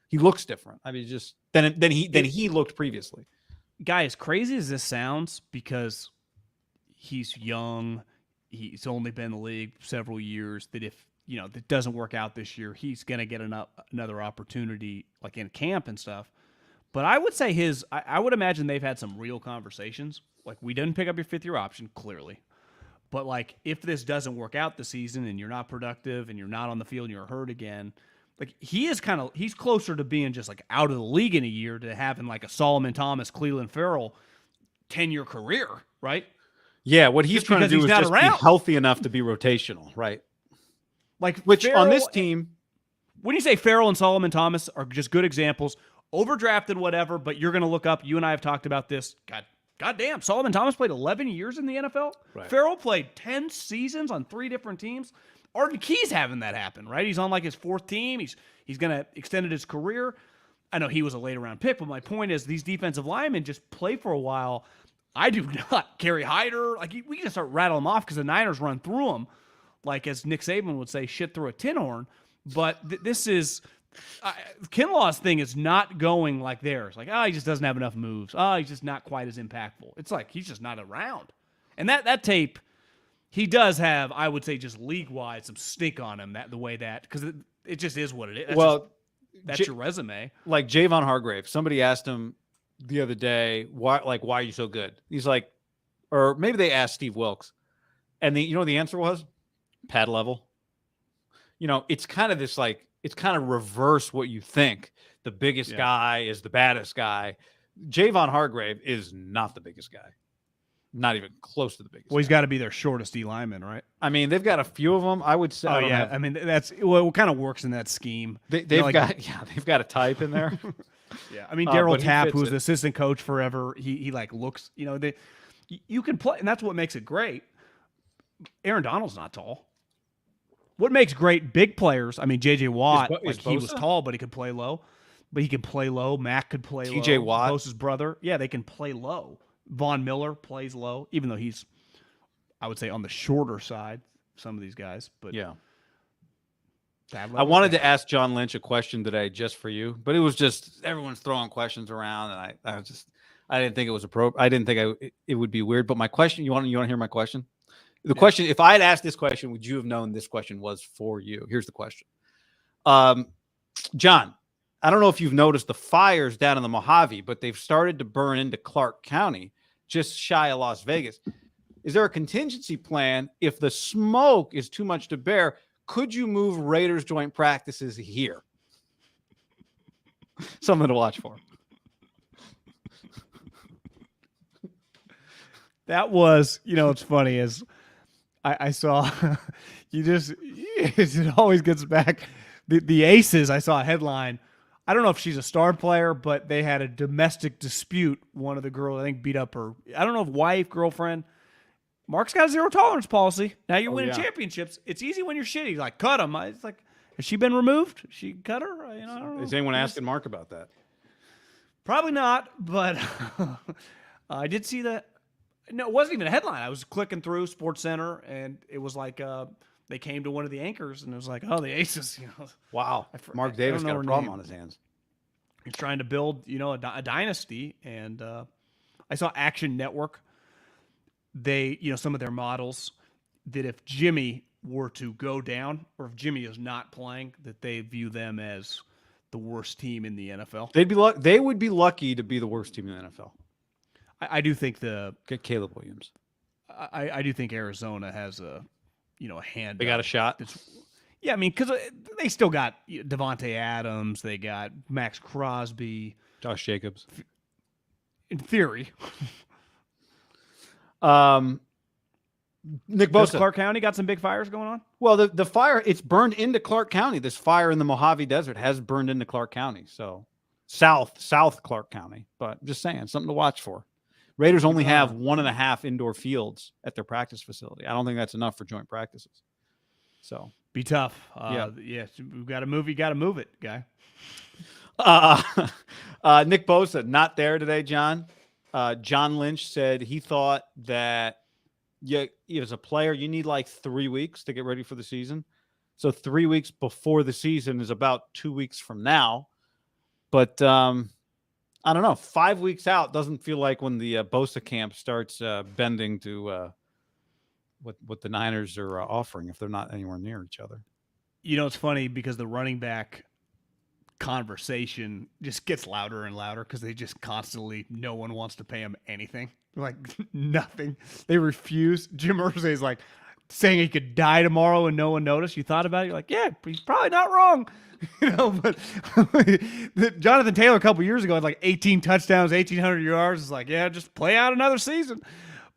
He looks different. I mean, just than he looked previously. Guy, as crazy as this sounds, because he's young, he's only been in the league several years, that if that doesn't work out this year, he's going to get another opportunity like in camp and stuff. But I would say I would imagine they've had some real conversations. Like, we didn't pick up your 5th-year option, clearly. But like, if this doesn't work out this season and you're not productive and you're not on the field and you're hurt again, like he's closer to being just like out of the league in a year to having like a Solomon Thomas, Cleveland Farrell 10-year career, right? Yeah, what he's trying to do is just be healthy enough to be rotational, right? Like, which on this team, when you say Farrell and Solomon Thomas are just good examples, overdrafted, whatever, but you're going to look up. You and I have talked about this. God damn, Solomon Thomas played 11 years in the NFL. Right. Farrell played 10 seasons on 3 different teams. Arden Key's having that happen, right? He's on like his 4th team. He's going to extend his career. I know he was a later round pick, but my point is these defensive linemen just play for a while. I do not. Kerry Hyder, like we can start rattling them off because the Niners run through them, like as Nick Saban would say, shit through a tin horn. But this is Kinlaw's thing is not going like theirs. Like, he just doesn't have enough moves. He's just not quite as impactful. It's like he's just not around. And that tape, he does have, I would say, just league-wide, some stink on him because it just is what it is. That's your resume. Like Javon Hargrave, somebody asked him the other day, why are you so good? He's like, or maybe they asked Steve Wilkes, and the answer was pad level. It's kind of this it's kind of reverse what you think. The biggest guy is the baddest guy. Javon Hargrave is not the biggest guy. Not even close to the biggest. Well, he's got to be their shortest D lineman, right? I mean, they've got a few of them. I would say. Oh yeah, I mean that's what kind of works in that scheme. They've got a type in there. Yeah, I mean Daryl Tapp, who's the assistant coach forever, he looks. You can play, and that's what makes it great. Aaron Donald's not tall. What makes great big players? I mean, J.J. Watt, he was tall, but he could play low. Mac could play low. T.J. Watt, Bosa's brother, they can play low. Von Miller plays low, even though he's, I would say, on the shorter side. Some of these guys, but yeah. I wanted to ask John Lynch a question today just for you, but it was just everyone's throwing questions around, and I didn't think it was appropriate. I didn't think it would be weird. But my question, you want to hear my question? The question, if I had asked this question, would you have known this question was for you? Here's the question. John, I don't know if you've noticed the fires down in the Mojave, but they've started to burn into Clark County, just shy of Las Vegas. Is there a contingency plan if the smoke is too much to bear? Could you move Raiders joint practices here? Something to watch for. That was, it's funny is I saw it always gets back. The Aces, I saw a headline. I don't know if she's a star player, but they had a domestic dispute. One of the girls, I think, beat up her, I don't know if wife, girlfriend. Mark's got a zero tolerance policy. Now you're winning championships. It's easy when you're shitty. Like, cut him. It's like, has she been removed? She cut her? I don't know. Is anyone asking Mark about that? Probably not, but I did see that. No, it wasn't even a headline. I was clicking through Sports Center, and it was like they came to one of the anchors, and it was like, oh, the Aces. Wow. Mark Davis got a problem on his hands. He's trying to build, a dynasty, and I saw Action Network. They, some of their models, that if Jimmy were to go down, or if Jimmy is not playing, that they view them as the worst team in the NFL. They would be lucky to be the worst team in the NFL. I do think get Caleb Williams. I do think Arizona has a hand. They got a shot. Yeah, I mean, because they still got Devontae Adams, they got Max Crosby, Josh Jacobs. In theory, Nick Bosa. Does Clark County got some big fires going on? Well, the fire, it's burned into Clark County. This fire in the Mojave Desert has burned into Clark County. So South Clark County. But just saying, something to watch for. Raiders only have 1.5 indoor fields at their practice facility. I don't think that's enough for joint practices. So be tough. Yeah, we've got to move. You got to move it, guy. Nick Bosa not there today, John. John Lynch said he thought that as a player, you need like 3 weeks to get ready for the season. So 3 weeks before the season is about 2 weeks from now. But I don't know. 5 weeks out doesn't feel like when the Bosa camp starts bending to what the Niners are offering if they're not anywhere near each other. It's funny because the running back conversation just gets louder and louder because they just constantly, no one wants to pay him anything. Like nothing. They refuse. Jim Irsay is like saying he could die tomorrow and no one noticed. You thought about it? You're like, yeah, he's probably not wrong. But Jonathan Taylor a couple years ago had like 18 touchdowns, 1,800 yards. It's like, yeah, just play out another season.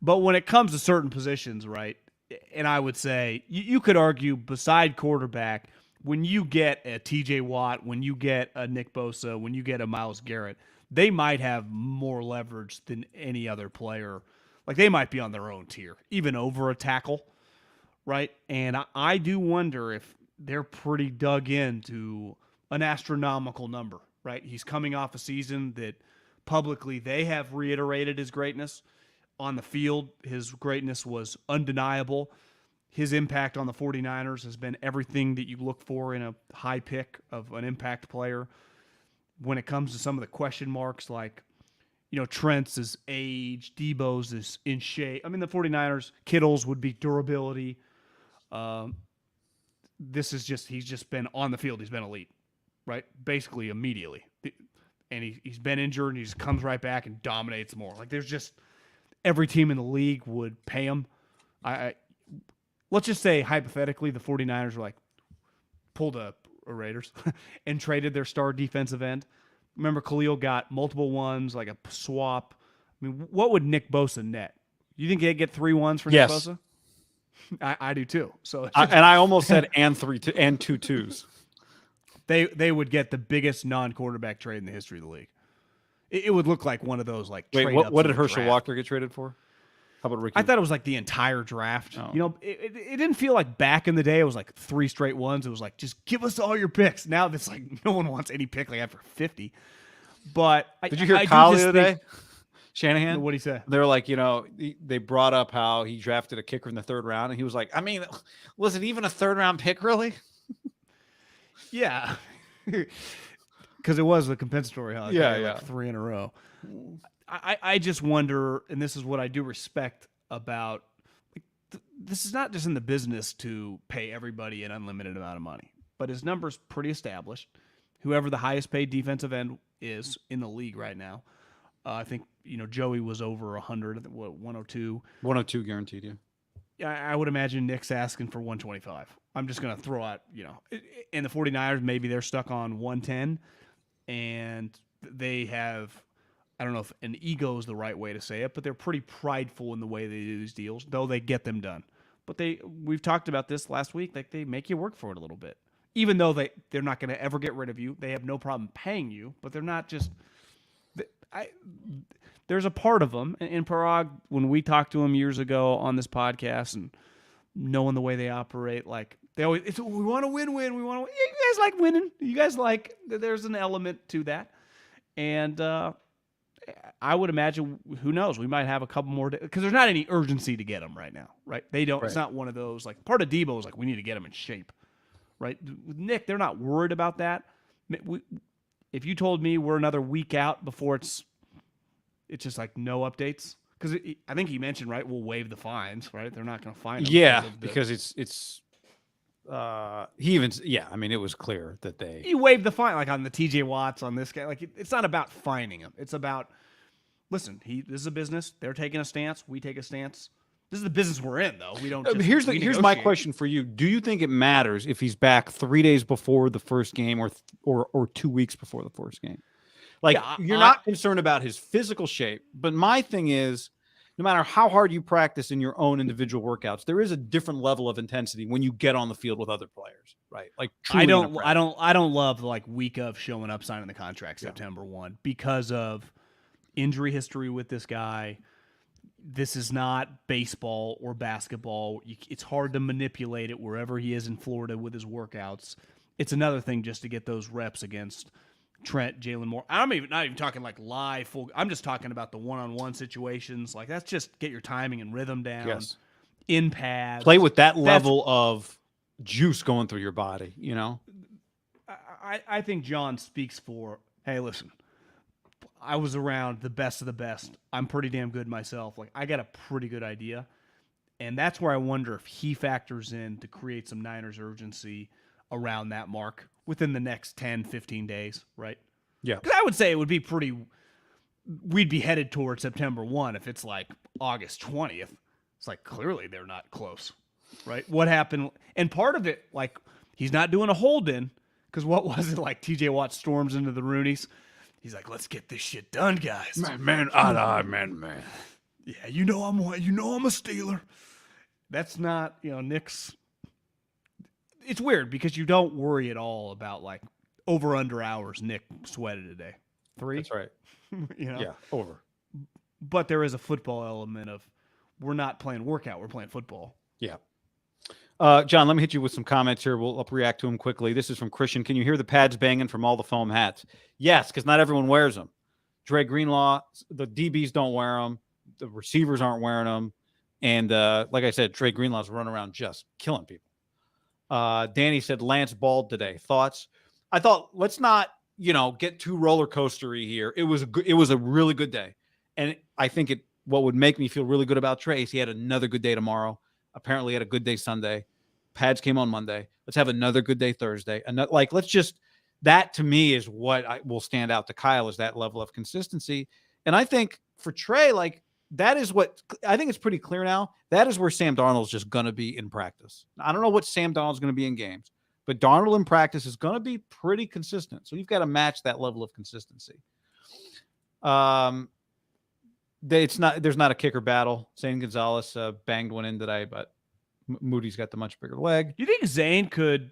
But when it comes to certain positions, right, and I would say you could argue beside quarterback, when you get a TJ Watt, when you get a Nick Bosa, when you get a Myles Garrett, they might have more leverage than any other player. Like they might be on their own tier, even over a tackle, right? And I do wonder if they're pretty dug into an astronomical number, right? He's coming off a season that publicly they have reiterated his greatness. On the field, his greatness was undeniable. His impact on the 49ers has been everything that you look for in a high pick of an impact player. When it comes to some of the question marks, like, Trent's is age, Debo's is in shape. I mean, the 49ers, Kittle's would be durability. This is he's just been on the field. He's been elite, right? Basically immediately. And he's been injured and he just comes right back and dominates more. Like there's just every team in the league would pay him. Let's just say hypothetically the 49ers were like pulled a Raiders and traded their star defensive end. Remember Khalil got multiple ones, like a swap. I mean, what would Nick Bosa net? You think they'd get 3 1s for Nick Bosa? I do too. So I almost said and 2 2s. They would get the biggest non-quarterback trade in the history of the league. It would look like one of those like. Wait, what did Herschel Walker get traded for? How about Ricky? I thought it was like the entire draft. Oh. It didn't feel like back in the day it was like 3 straight ones. It was like just give us all your picks. Now it's like no one wants any pick like after 50. But did you hear Kyle the other day? Shanahan? What'd he say? They're like, they brought up how he drafted a kicker in the 3rd round, and he was like, I mean, was it even a 3rd round pick, really? Yeah. Because it was a compensatory, huh? Yeah. Like 3 in a row. I just wonder, and this is what I do respect about, this is not just in the business to pay everybody an unlimited amount of money, but his number's pretty established. Whoever the highest paid defensive end is in the league right now. I think, Joey was over 100, 102. 102 guaranteed, yeah. I would imagine Nick's asking for 125. I'm just going to throw out, and the 49ers, maybe they're stuck on 110, and they have, I don't know if an ego is the right way to say it, but they're pretty prideful in the way they do these deals, though they get them done. But we've talked about this last week, like they make you work for it a little bit. Even though they're not going to ever get rid of you. They have no problem paying you, but they're not just there's a part of them in Parag, when we talked to him years ago on this podcast and knowing the way they operate, like they always, we want to win. We want to. You guys like winning. You guys like. There's an element to that, and I would imagine. Who knows? We might have a couple more because there's not any urgency to get them right now. Right? They don't. Right. It's not one of those like part of Debo is like we need to get them in shape. Right? With Nick, they're not worried about that. If you told me we're another week out before it's just like no updates, because I think he mentioned, right, we'll waive the fines, right? They're not going to fine them. Yeah, because it's he even, I mean, it was clear that he waived the fine, like on the TJ Watts, on this guy. Like it's not about fining him. It's about, listen, this is a business. They're taking a stance. We take a stance. This is the business we're in, though. We don't. Here's my question for you. Do you think it matters if he's back 3 days before the first game or 2 weeks before the first game? Like, you're not concerned about his physical shape, but my thing is, no matter how hard you practice in your own individual workouts, there is a different level of intensity when you get on the field with other players, right? Like, I don't love like week of showing up, signing the contract September 1 because of injury history with this guy. This is not baseball or basketball. It's hard to manipulate it wherever he is in Florida with his workouts. It's another thing just to get those reps against Trent, Jalen Moore. I'm not even talking like live full. I'm just talking about the one-on-one situations. Like that's just get your timing and rhythm down. Yes. In pads. Play with that level of juice going through your body, I think John speaks for, hey, listen, I was around the best of the best. I'm pretty damn good myself. Like I got a pretty good idea. And that's where I wonder if he factors in to create some Niners urgency around that mark within the next 10, 15 days, right? Yeah. Because I would say it would be we'd be headed towards September 1 if it's like August 20th. It's like clearly they're not close, right? What happened? And part of it, like he's not doing a hold-in because what was it like TJ Watt storms into the Roonies? He's like, let's get this shit done, guys. Man. Yeah, I'm a Steeler. That's not, Nick's. It's weird because you don't worry at all about like over under hours Nick sweated today. 3? That's right. Yeah, over. But there is a football element of we're not playing workout, we're playing football. Yeah. John, let me hit you with some comments here. We'll react to them quickly. This is from Christian. Can you hear the pads banging from all the foam hats? Yes, because not everyone wears them. Dre Greenlaw, the DBs don't wear them. The receivers aren't wearing them. And like I said, Trey Greenlaw's running around just killing people. Danny said Lance balled today. Thoughts? I thought let's not get too roller coastery here. It was a really good day. And I think what would make me feel really good about Trey is he had another good day tomorrow. Apparently, he had a good day Sunday. Pads came on Monday. Let's have another good day Thursday. And that to me is what will stand out to Kyle, is that level of consistency. And I think for Trey, like, that is what I think it's pretty clear now. That is where Sam Darnold's just going to be in practice. I don't know what Sam Darnold's going to be in games, but Darnold in practice is going to be pretty consistent. So you've got to match that level of consistency. There's not a kicker battle. Zane Gonzalez banged one in today, but Moody's got the much bigger leg. You think Zane could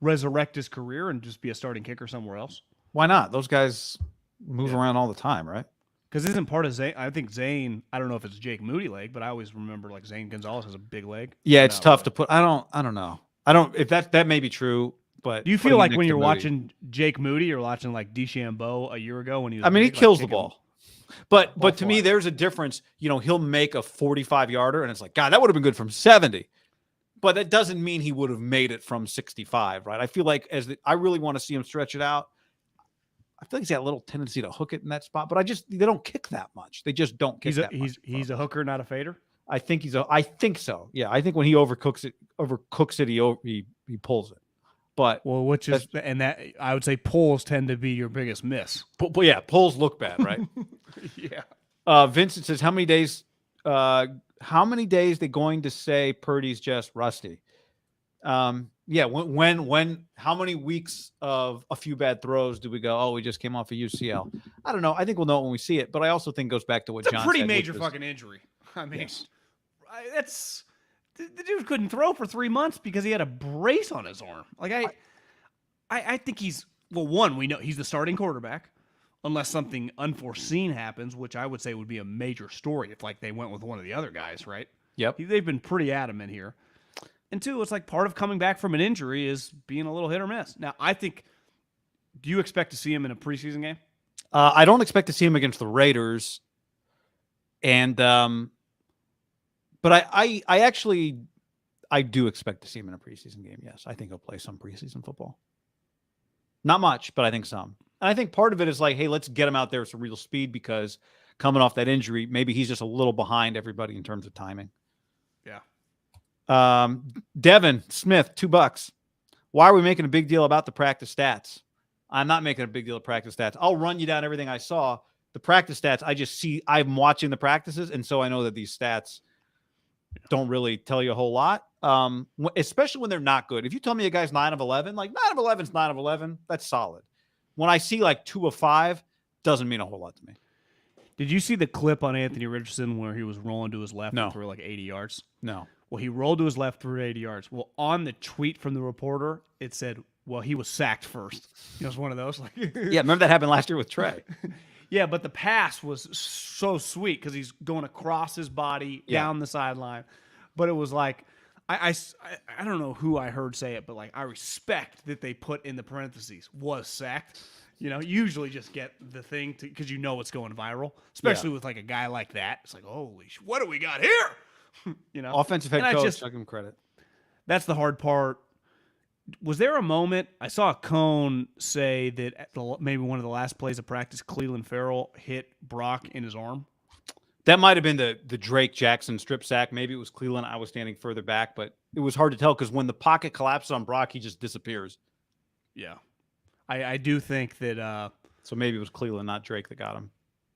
resurrect his career and just be a starting kicker somewhere else? Why not? Those guys move around all the time, right? Because isn't part of Zane? I think Zane. I don't know if it's Jake Moody leg, but I always remember like Zane Gonzalez has a big leg. Yeah, it's tough to put. I don't know. I don't. If that may be true, but do you feel like when you're watching Jake Moody, you're watching like DeChambeau a year ago when he was? I mean, he kills the ball. But to fly. me, there's a difference. You know, he'll make a 45-yarder, and it's like, God, that would have been good from 70. But that doesn't mean he would have made it from 65, right? I feel like I really want to see him stretch it out. I feel like he's got a little tendency to hook it in that spot, but they don't kick that much. They just don't kick that much. He's a hooker, not a fader. I think so. Yeah, I think when he overcooks it, he pulls it. But that I would say pulls tend to be your biggest miss. Yeah, pulls look bad, right? Yeah. Vincent says, how many days they going to say Purdy's just rusty? Yeah. When how many weeks of a few bad throws do we go, oh, we just came off a UCL? I don't know. I think we'll know it when we see it, but I also think it goes back to what John said. It's a pretty major fucking injury. I mean, yes. The dude couldn't throw for 3 months because he had a brace on his arm. Like I think we know he's the starting quarterback, unless something unforeseen happens, which I would say would be a major story if like they went with one of the other guys, right? Yep. They've been pretty adamant here. And two, it's like part of coming back from an injury is being a little hit or miss. Now, do you expect to see him in a preseason game? I don't expect to see him against the Raiders. And, but I do expect to see him in a preseason game. Yes. I think he'll play some preseason football. Not much, but I think some. And I think part of it is like, hey, let's get him out there with some real speed, because coming off that injury, maybe he's just a little behind everybody in terms of timing. Yeah. Devin Smith, $2. Why are we making a big deal about the practice stats? I'm not making a big deal of practice stats. I'll run you down everything I saw. The practice stats, I'm watching the practices, and so I know that these stats don't really tell you a whole lot, especially when they're not good. If you tell me a guy's 9 of 11, like 9 of 11 is 9 of 11, that's solid. When I see like 2 of 5, doesn't mean a whole lot to me. Did you see the clip on Anthony Richardson where he was rolling to his left and threw like 80 yards? No. Well, he rolled to his left, threw 80 yards. Well, on the tweet from the reporter, it said, well, he was sacked first. It was one of those. Like, yeah, remember that happened last year with Trey. Yeah, but the pass was so sweet because he's going across his body down the sideline. But it was like, I don't know who I heard say it, but like, I respect that they put in the parentheses, was sacked. You know, usually just get the thing because you know it's going viral, especially with like a guy like that. It's like, holy what do we got here? You know, offensive head coach, I'll give him credit. That's the hard part. Was there a moment I saw a Cone say that at maybe one of the last plays of practice, Cleveland Farrell hit Brock in his arm? That might have been the Drake Jackson strip sack. Maybe it was Cleveland. I was standing further back, but it was hard to tell because when the pocket collapses on Brock, he just disappears. Yeah. I do think that so maybe it was Cleveland, not Drake, that got him.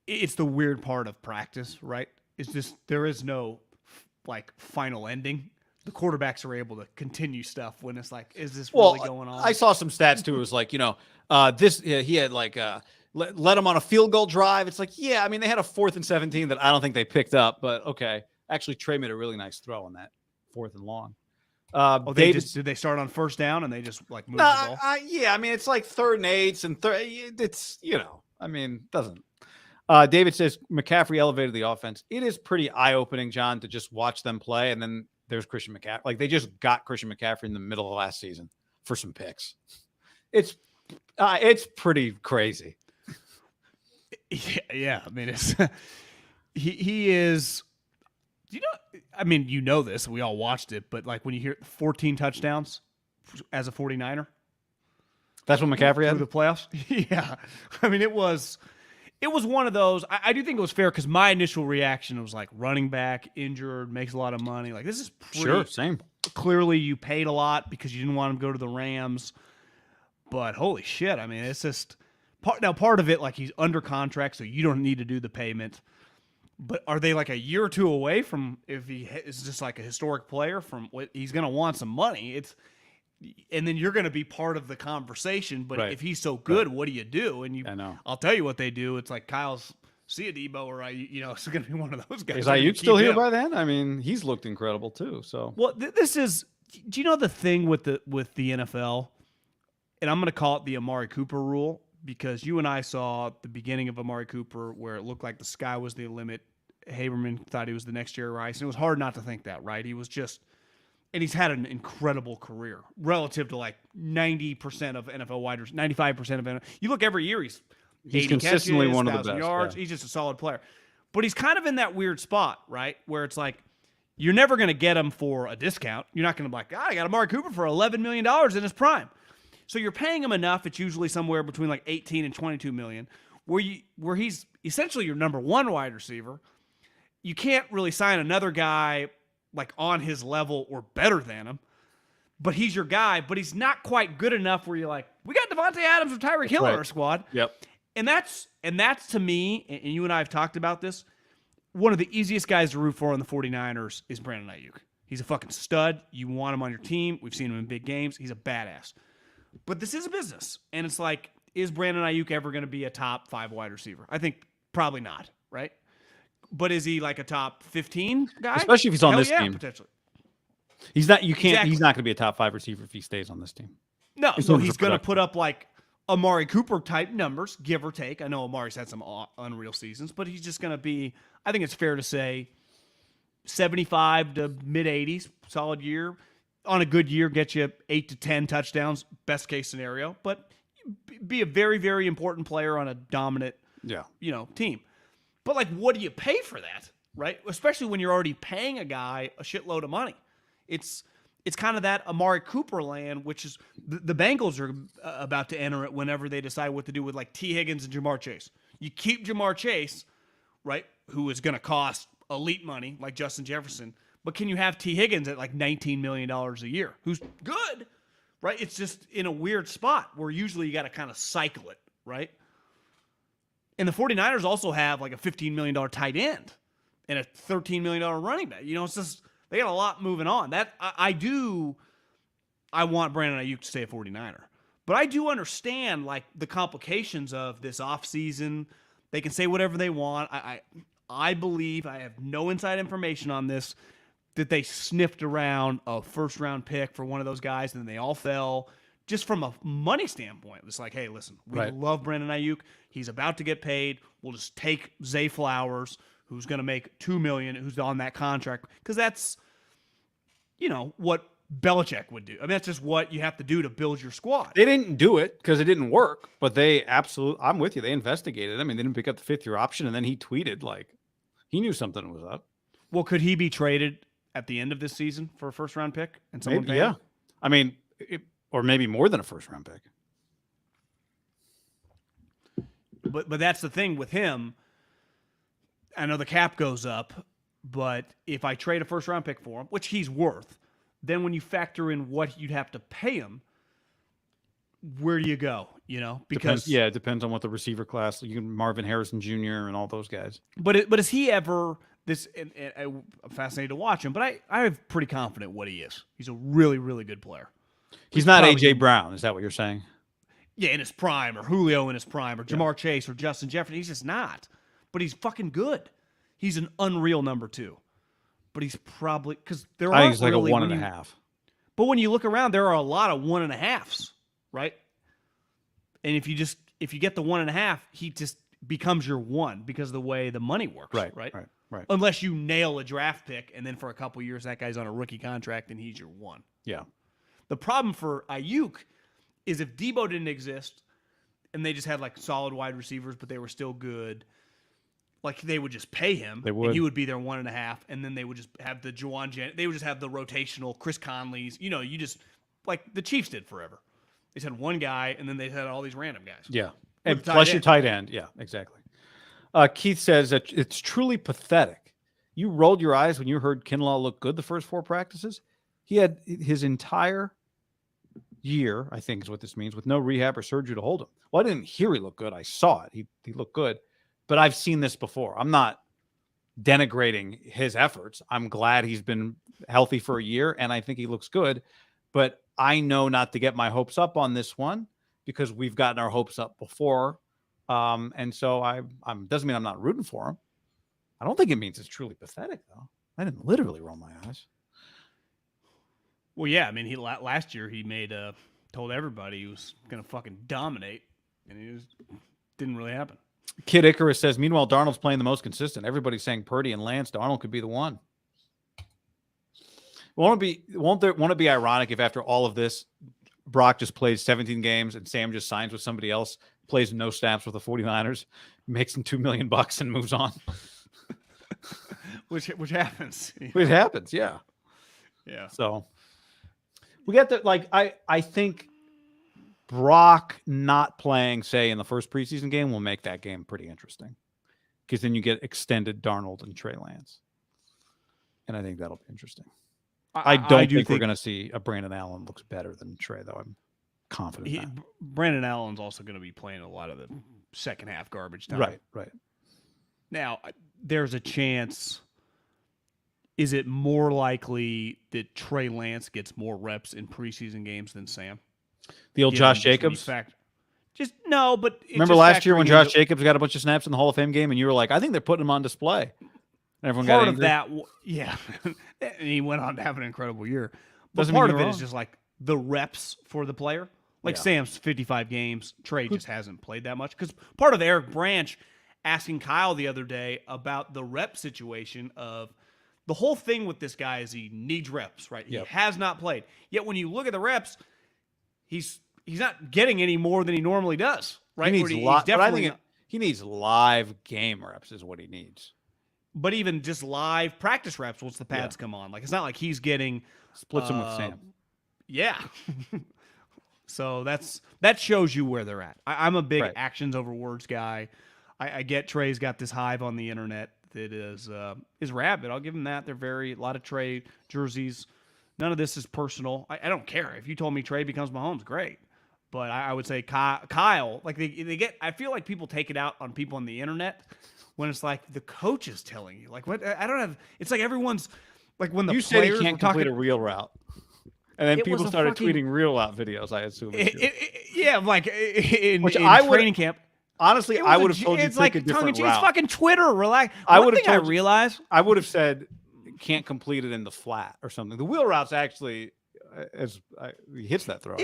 It's the weird part of practice, right? It's just there is no like final ending. The quarterbacks are able to continue stuff when it's like, is this really going on? I saw some stats too. It was like, he had like let him on a field goal drive. It's like, yeah, I mean, they had a 4th and 17 that I don't think they picked up, but okay. Actually, Trey made a really nice throw on that 4th and long. Did they start on first down and they just like moved the ball? Yeah, I mean, it's like 3rd and 8s and it's, I mean, doesn't. David says McCaffrey elevated the offense. It is pretty eye-opening, John, to just watch them play, and then there's Christian McCaffrey. Like, they just got Christian McCaffrey in the middle of last season for some picks. It's pretty crazy. Yeah. I mean, it's he is. I mean, this. We all watched it, but like when you hear 14 touchdowns as a 49er, that's what McCaffrey had through the playoffs. Yeah, I mean, it was it was one of those. I do think it was fair because my initial reaction was like running back, injured, makes a lot of money. Like, this is pretty Same. clearly you paid a lot because you didn't want him to go to the Rams. But holy shit, I mean, it's just part of it, like, he's under contract, so you don't need to do the payment. But are they like a year or two away from, if he is just like a historic player, from what he's going to want some money? And then you're going to be part of the conversation. But if he's so good, what do you do? And I know. I'll tell you what they do. It's like Kyle's see a Debo, or it's going to be one of those guys. Is Ayuk still here by then? I mean, he's looked incredible too. So this is. Do you know the thing with the NFL? And I'm going to call it the Amari Cooper rule, because you and I saw the beginning of Amari Cooper where it looked like the sky was the limit. Haberman thought he was the next Jerry Rice, and it was hard not to think that, right? He was just, and he's had an incredible career relative to like 90% of NFL wide receivers, 95% of NFL. You look every year, he's consistently catches, one of the best yards. Yeah. He's just a solid player, but he's kind of in that weird spot, right, where it's like you're never going to get him for a discount. You're not going to be like, God, I got Amari Cooper for $11 million in his prime. So you're paying him enough. It's usually somewhere between like 18 and 22 million, where he's essentially your number one wide receiver. You can't really sign another guy like on his level or better than him, but he's your guy. But he's not quite good enough where you're like, we got Devontae Adams or Tyreek Hill in our squad. Yep. And that's to me, and you and I have talked about this, one of the easiest guys to root for on the 49ers is Brandon Ayuk. He's a fucking stud. You want him on your team. We've seen him in big games. He's a badass. But this is a business. And it's like, is Brandon Ayuk ever going to be a top 5 wide receiver? I think probably not, right? But is he like a top 15 guy? Especially if he's on this team. Potentially. He's not. You can't. Exactly. He's not going to be a top 5 receiver if he stays on this team. No, so he's going to put up like Amari Cooper type numbers, give or take. I know Amari's had some unreal seasons, but he's just going to be, I think it's fair to say, 75 to mid 80s, solid year. On a good year, get you 8 to 10 touchdowns, best case scenario. But be a very, very important player on a dominant, team. But like, what do you pay for that, right? Especially when you're already paying a guy a shitload of money. It's kind of that Amari Cooper land, which is the Bengals are about to enter it whenever they decide what to do with like T. Higgins and Jamar Chase. You keep Jamar Chase, right, who is going to cost elite money like Justin Jefferson, but can you have T. Higgins at like $19 million a year, who's good, right? It's just in a weird spot where usually you got to kind of cycle it, right? And the 49ers also have like a $15 million tight end and a $13 million running back. It's just, they got a lot moving on. That I want Brandon Ayuk to stay a 49er. But I do understand like the complications of this offseason. They can say whatever they want. I believe, I have no inside information on this, that they sniffed around a first-round pick for one of those guys, and then they all fell. Just from a money standpoint, it's like, hey, listen, we love Brandon Ayuk. He's about to get paid. We'll just take Zay Flowers, who's going to make $2 million, who's on that contract, because that's, what Belichick would do. I mean, that's just what you have to do to build your squad. They didn't do it because it didn't work, but they absolutely, I'm with you. They investigated. I mean, they didn't pick up the 5th-year option, and then he tweeted like he knew something was up. Well, could he be traded at the end of this season for a first-round pick? And someone maybe, yeah. I mean, or maybe more than a first-round pick. But that's the thing with him. I know the cap goes up, but if I trade a first-round pick for him, which he's worth, then when you factor in what you'd have to pay him, where do you go? Because it depends on what the receiver class. You can Marvin Harrison Jr. and all those guys. But is he ever this? And I'm fascinated to watch him, but I'm pretty confident what he is. He's a really, really good player. He's not AJ Brown. Is that what you're saying? Yeah, in his prime, or Julio in his prime, or Jamar Chase, or Justin Jefferson. He's just not. But he's fucking good. He's an unreal number 2. But he's probably, because there are he's like really a 1.5. But when you look around, there are a lot of 1.5s, right? And if you get the 1.5, he just becomes your 1 because of the way the money works, right? Unless you nail a draft pick, and then for a couple years that guy's on a rookie contract and he's your 1. Yeah. The problem for Ayuk is if Debo didn't exist and they just had like solid wide receivers, but they were still good, like they would just pay him. They would. And he would be their 1.5, and then they would just have the they would just have the rotational Chris Conleys. You just like the Chiefs did forever. They just had one guy, and then they had all these random guys. Yeah. And plus your tight end. Yeah, exactly. Keith says that it's truly pathetic. You rolled your eyes when you heard Kinlaw look good the first 4 practices. He had his entire year, I think is what this means, with no rehab or surgery to hold him. Well, I didn't hear he looked good. I saw it. He looked good. But I've seen this before. I'm not denigrating his efforts. I'm glad he's been healthy for a year, and I think he looks good. But I know not to get my hopes up on this one because we've gotten our hopes up before. And so I'm doesn't mean I'm not rooting for him. I don't think it means it's truly pathetic, though. I didn't literally roll my eyes. Well, yeah. I mean, he last year he told everybody he was going to fucking dominate, and didn't really happen. Kid Icarus says, meanwhile, Darnold's playing the most consistent. Everybody's saying Purdy and Lance. Darnold could be the one. Won't it be ironic if after all of this, Brock just plays 17 games and Sam just signs with somebody else, plays no snaps with the 49ers, makes him $2 million and moves on? which happens. It happens, yeah. Yeah. So we got I think Brock not playing, say, in the first preseason game will make that game pretty interesting because then you get extended Darnold and Trey Lance. And I think that'll be interesting. I do think we're going to see a Brandon Allen looks better than Trey, though. I'm confident in that. Brandon Allen's also going to be playing a lot of the second half garbage time. Right. Now, there's a chance. Is it more likely that Trey Lance gets more reps in preseason games than Sam? The old Josh Jacobs? No, but remember last year when Josh Jacobs got a bunch of snaps in the Hall of Fame game and you were like, I think they're putting him on display. And everyone got angry. Part of that, yeah. And he went on to have an incredible year. But part of it is just like the reps for the player. Like Sam's 55 games. Trey just hasn't played that much. Because part of Eric Branch asking Kyle the other day about the rep situation of the whole thing with this guy is he needs reps, right? He has not played. Yet when you look at the reps, he's not getting any more than he normally does, right? He needs live game reps is what he needs. But even just live practice reps once the pads come on. Like, it's not like he's getting... Splits him with Sam. Yeah. So that shows you where they're at. I'm a big actions over words guy. I get Trey's got this hive on the internet that is rabid. I'll give him that. They're a lot of Trey jerseys. None of this is personal. I don't care. If you told me Trey becomes Mahomes, great. But I would say Kyle, like they get... I feel like people take it out on people on the internet when it's like the coach is telling you. Like, what? I don't have... It's like everyone's... Like when the you said he can't complete a real route. And then people started tweeting real route videos, I assume. Yeah, like in training camp. Honestly, I would have told you to take a different route. It's fucking Twitter. Relax. I would have said can't complete it in the flat or something. The wheel route's actually he hits that throw.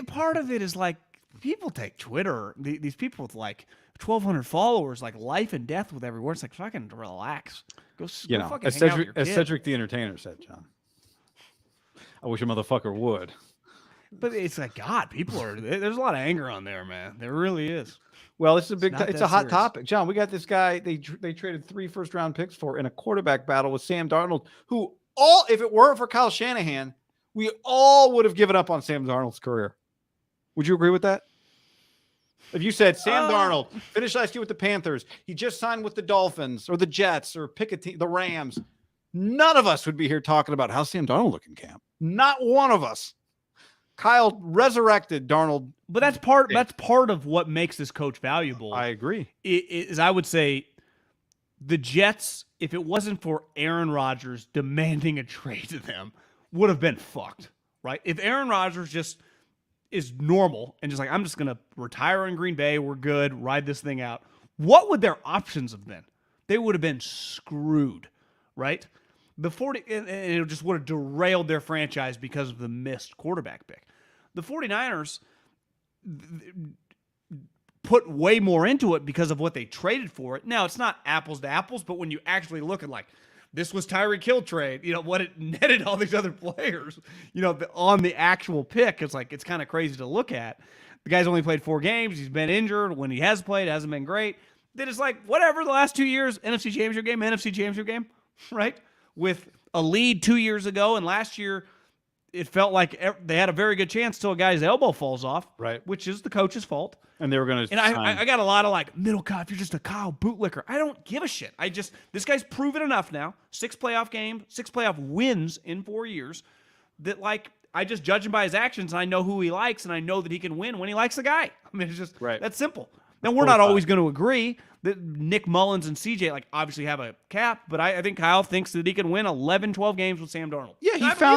Part of it is like people take Twitter. These people with like 1,200 followers, like life and death with every word. It's like fucking relax. Go fucking as hang out with your kid. Cedric the Entertainer said, John. I wish a motherfucker would. But it's like, God, there's a lot of anger on there, man. There really is. Well, it's a hot topic. John, we got this guy they traded 3 first-round picks for in a quarterback battle with Sam Darnold, who if it weren't for Kyle Shanahan, we all would have given up on Sam Darnold's career. Would you agree with that? If you said Sam Darnold finished last year with the Panthers, he just signed with the Dolphins or the Jets or pick a team, the Rams, none of us would be here talking about how Sam Darnold looked in camp. Not one of us. Kyle resurrected Darnold. But that's part of what makes this coach valuable. I agree. Is I would say the Jets, if it wasn't for Aaron Rodgers demanding a trade to them, would have been fucked, right? If Aaron Rodgers just is normal and just like, I'm just going to retire in Green Bay, we're good, ride this thing out, what would their options have been? They would have been screwed, right? And it just would have derailed their franchise because of the missed quarterback pick. The 49ers put way more into it because of what they traded for it. Now, it's not apples to apples, but when you actually look at like, this was Tyreek Hill trade, what it netted all these other players, on the actual pick, it's like, it's kind of crazy to look at. The guy's only played 4 games. He's been injured. When he has played, it hasn't been great. Then it's like, whatever, the last 2 years, NFC Championship game, right? With a lead 2 years ago, and last year it felt like they had a very good chance till a guy's elbow falls off, Right. which is the coach's fault. And they were going to. And I got a lot of like, Middlekauff, you're just a Kyle bootlicker. I don't give a shit. This guy's proven enough now. 6 playoff games, 6 playoff wins in 4 years that like, I just judge him by his actions and I know who he likes and I know that he can win when he likes the guy. I mean, it's just that's simple. Now, we're not always going to agree that Nick Mullins and CJ like obviously have a cap, but I think Kyle thinks that he can win 11, 12 games with Sam Darnold. Yeah,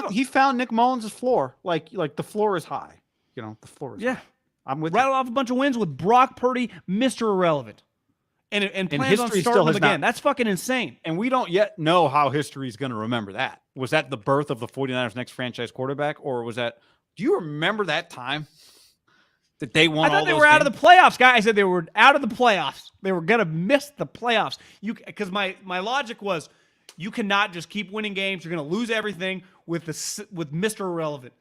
he found Nick Mullins' floor. Like the floor is high. You know, the floor is high. I'm with rattle off a bunch of wins with Brock Purdy, Mr. Irrelevant. And plans on starting him again. That's fucking insane. And we don't yet know how history is going to remember that. Was that the birth of the 49ers' next franchise quarterback? Or was that, do you remember that time that they won all those I thought they were out of the playoffs, guy. I said they were out of the playoffs. They were going to miss the playoffs. Because my logic was, you cannot just keep winning games. You're going to lose everything with Mr. Irrelevant.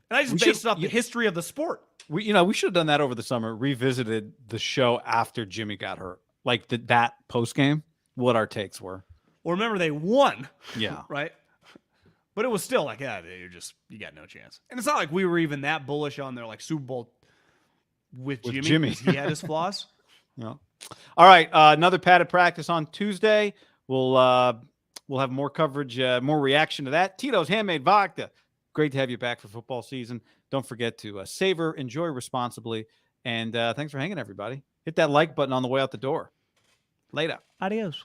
And I just based it off the history of the sport. We should have done that over the summer, revisited the show after Jimmy got hurt. Like that post game, what our takes were. Well, remember they won. Yeah. Right? But it was still like, you got no chance. And it's not like we were even that bullish on their like Super Bowl with Jimmy. He had his flaws. Yeah. All right. Another padded practice on Tuesday. We'll have more coverage, more reaction to that. Tito's Handmade Vodka. Great to have you back for football season. Don't forget to savor, enjoy responsibly. And thanks for hanging, everybody. Hit that like button on the way out the door. Later. Adios.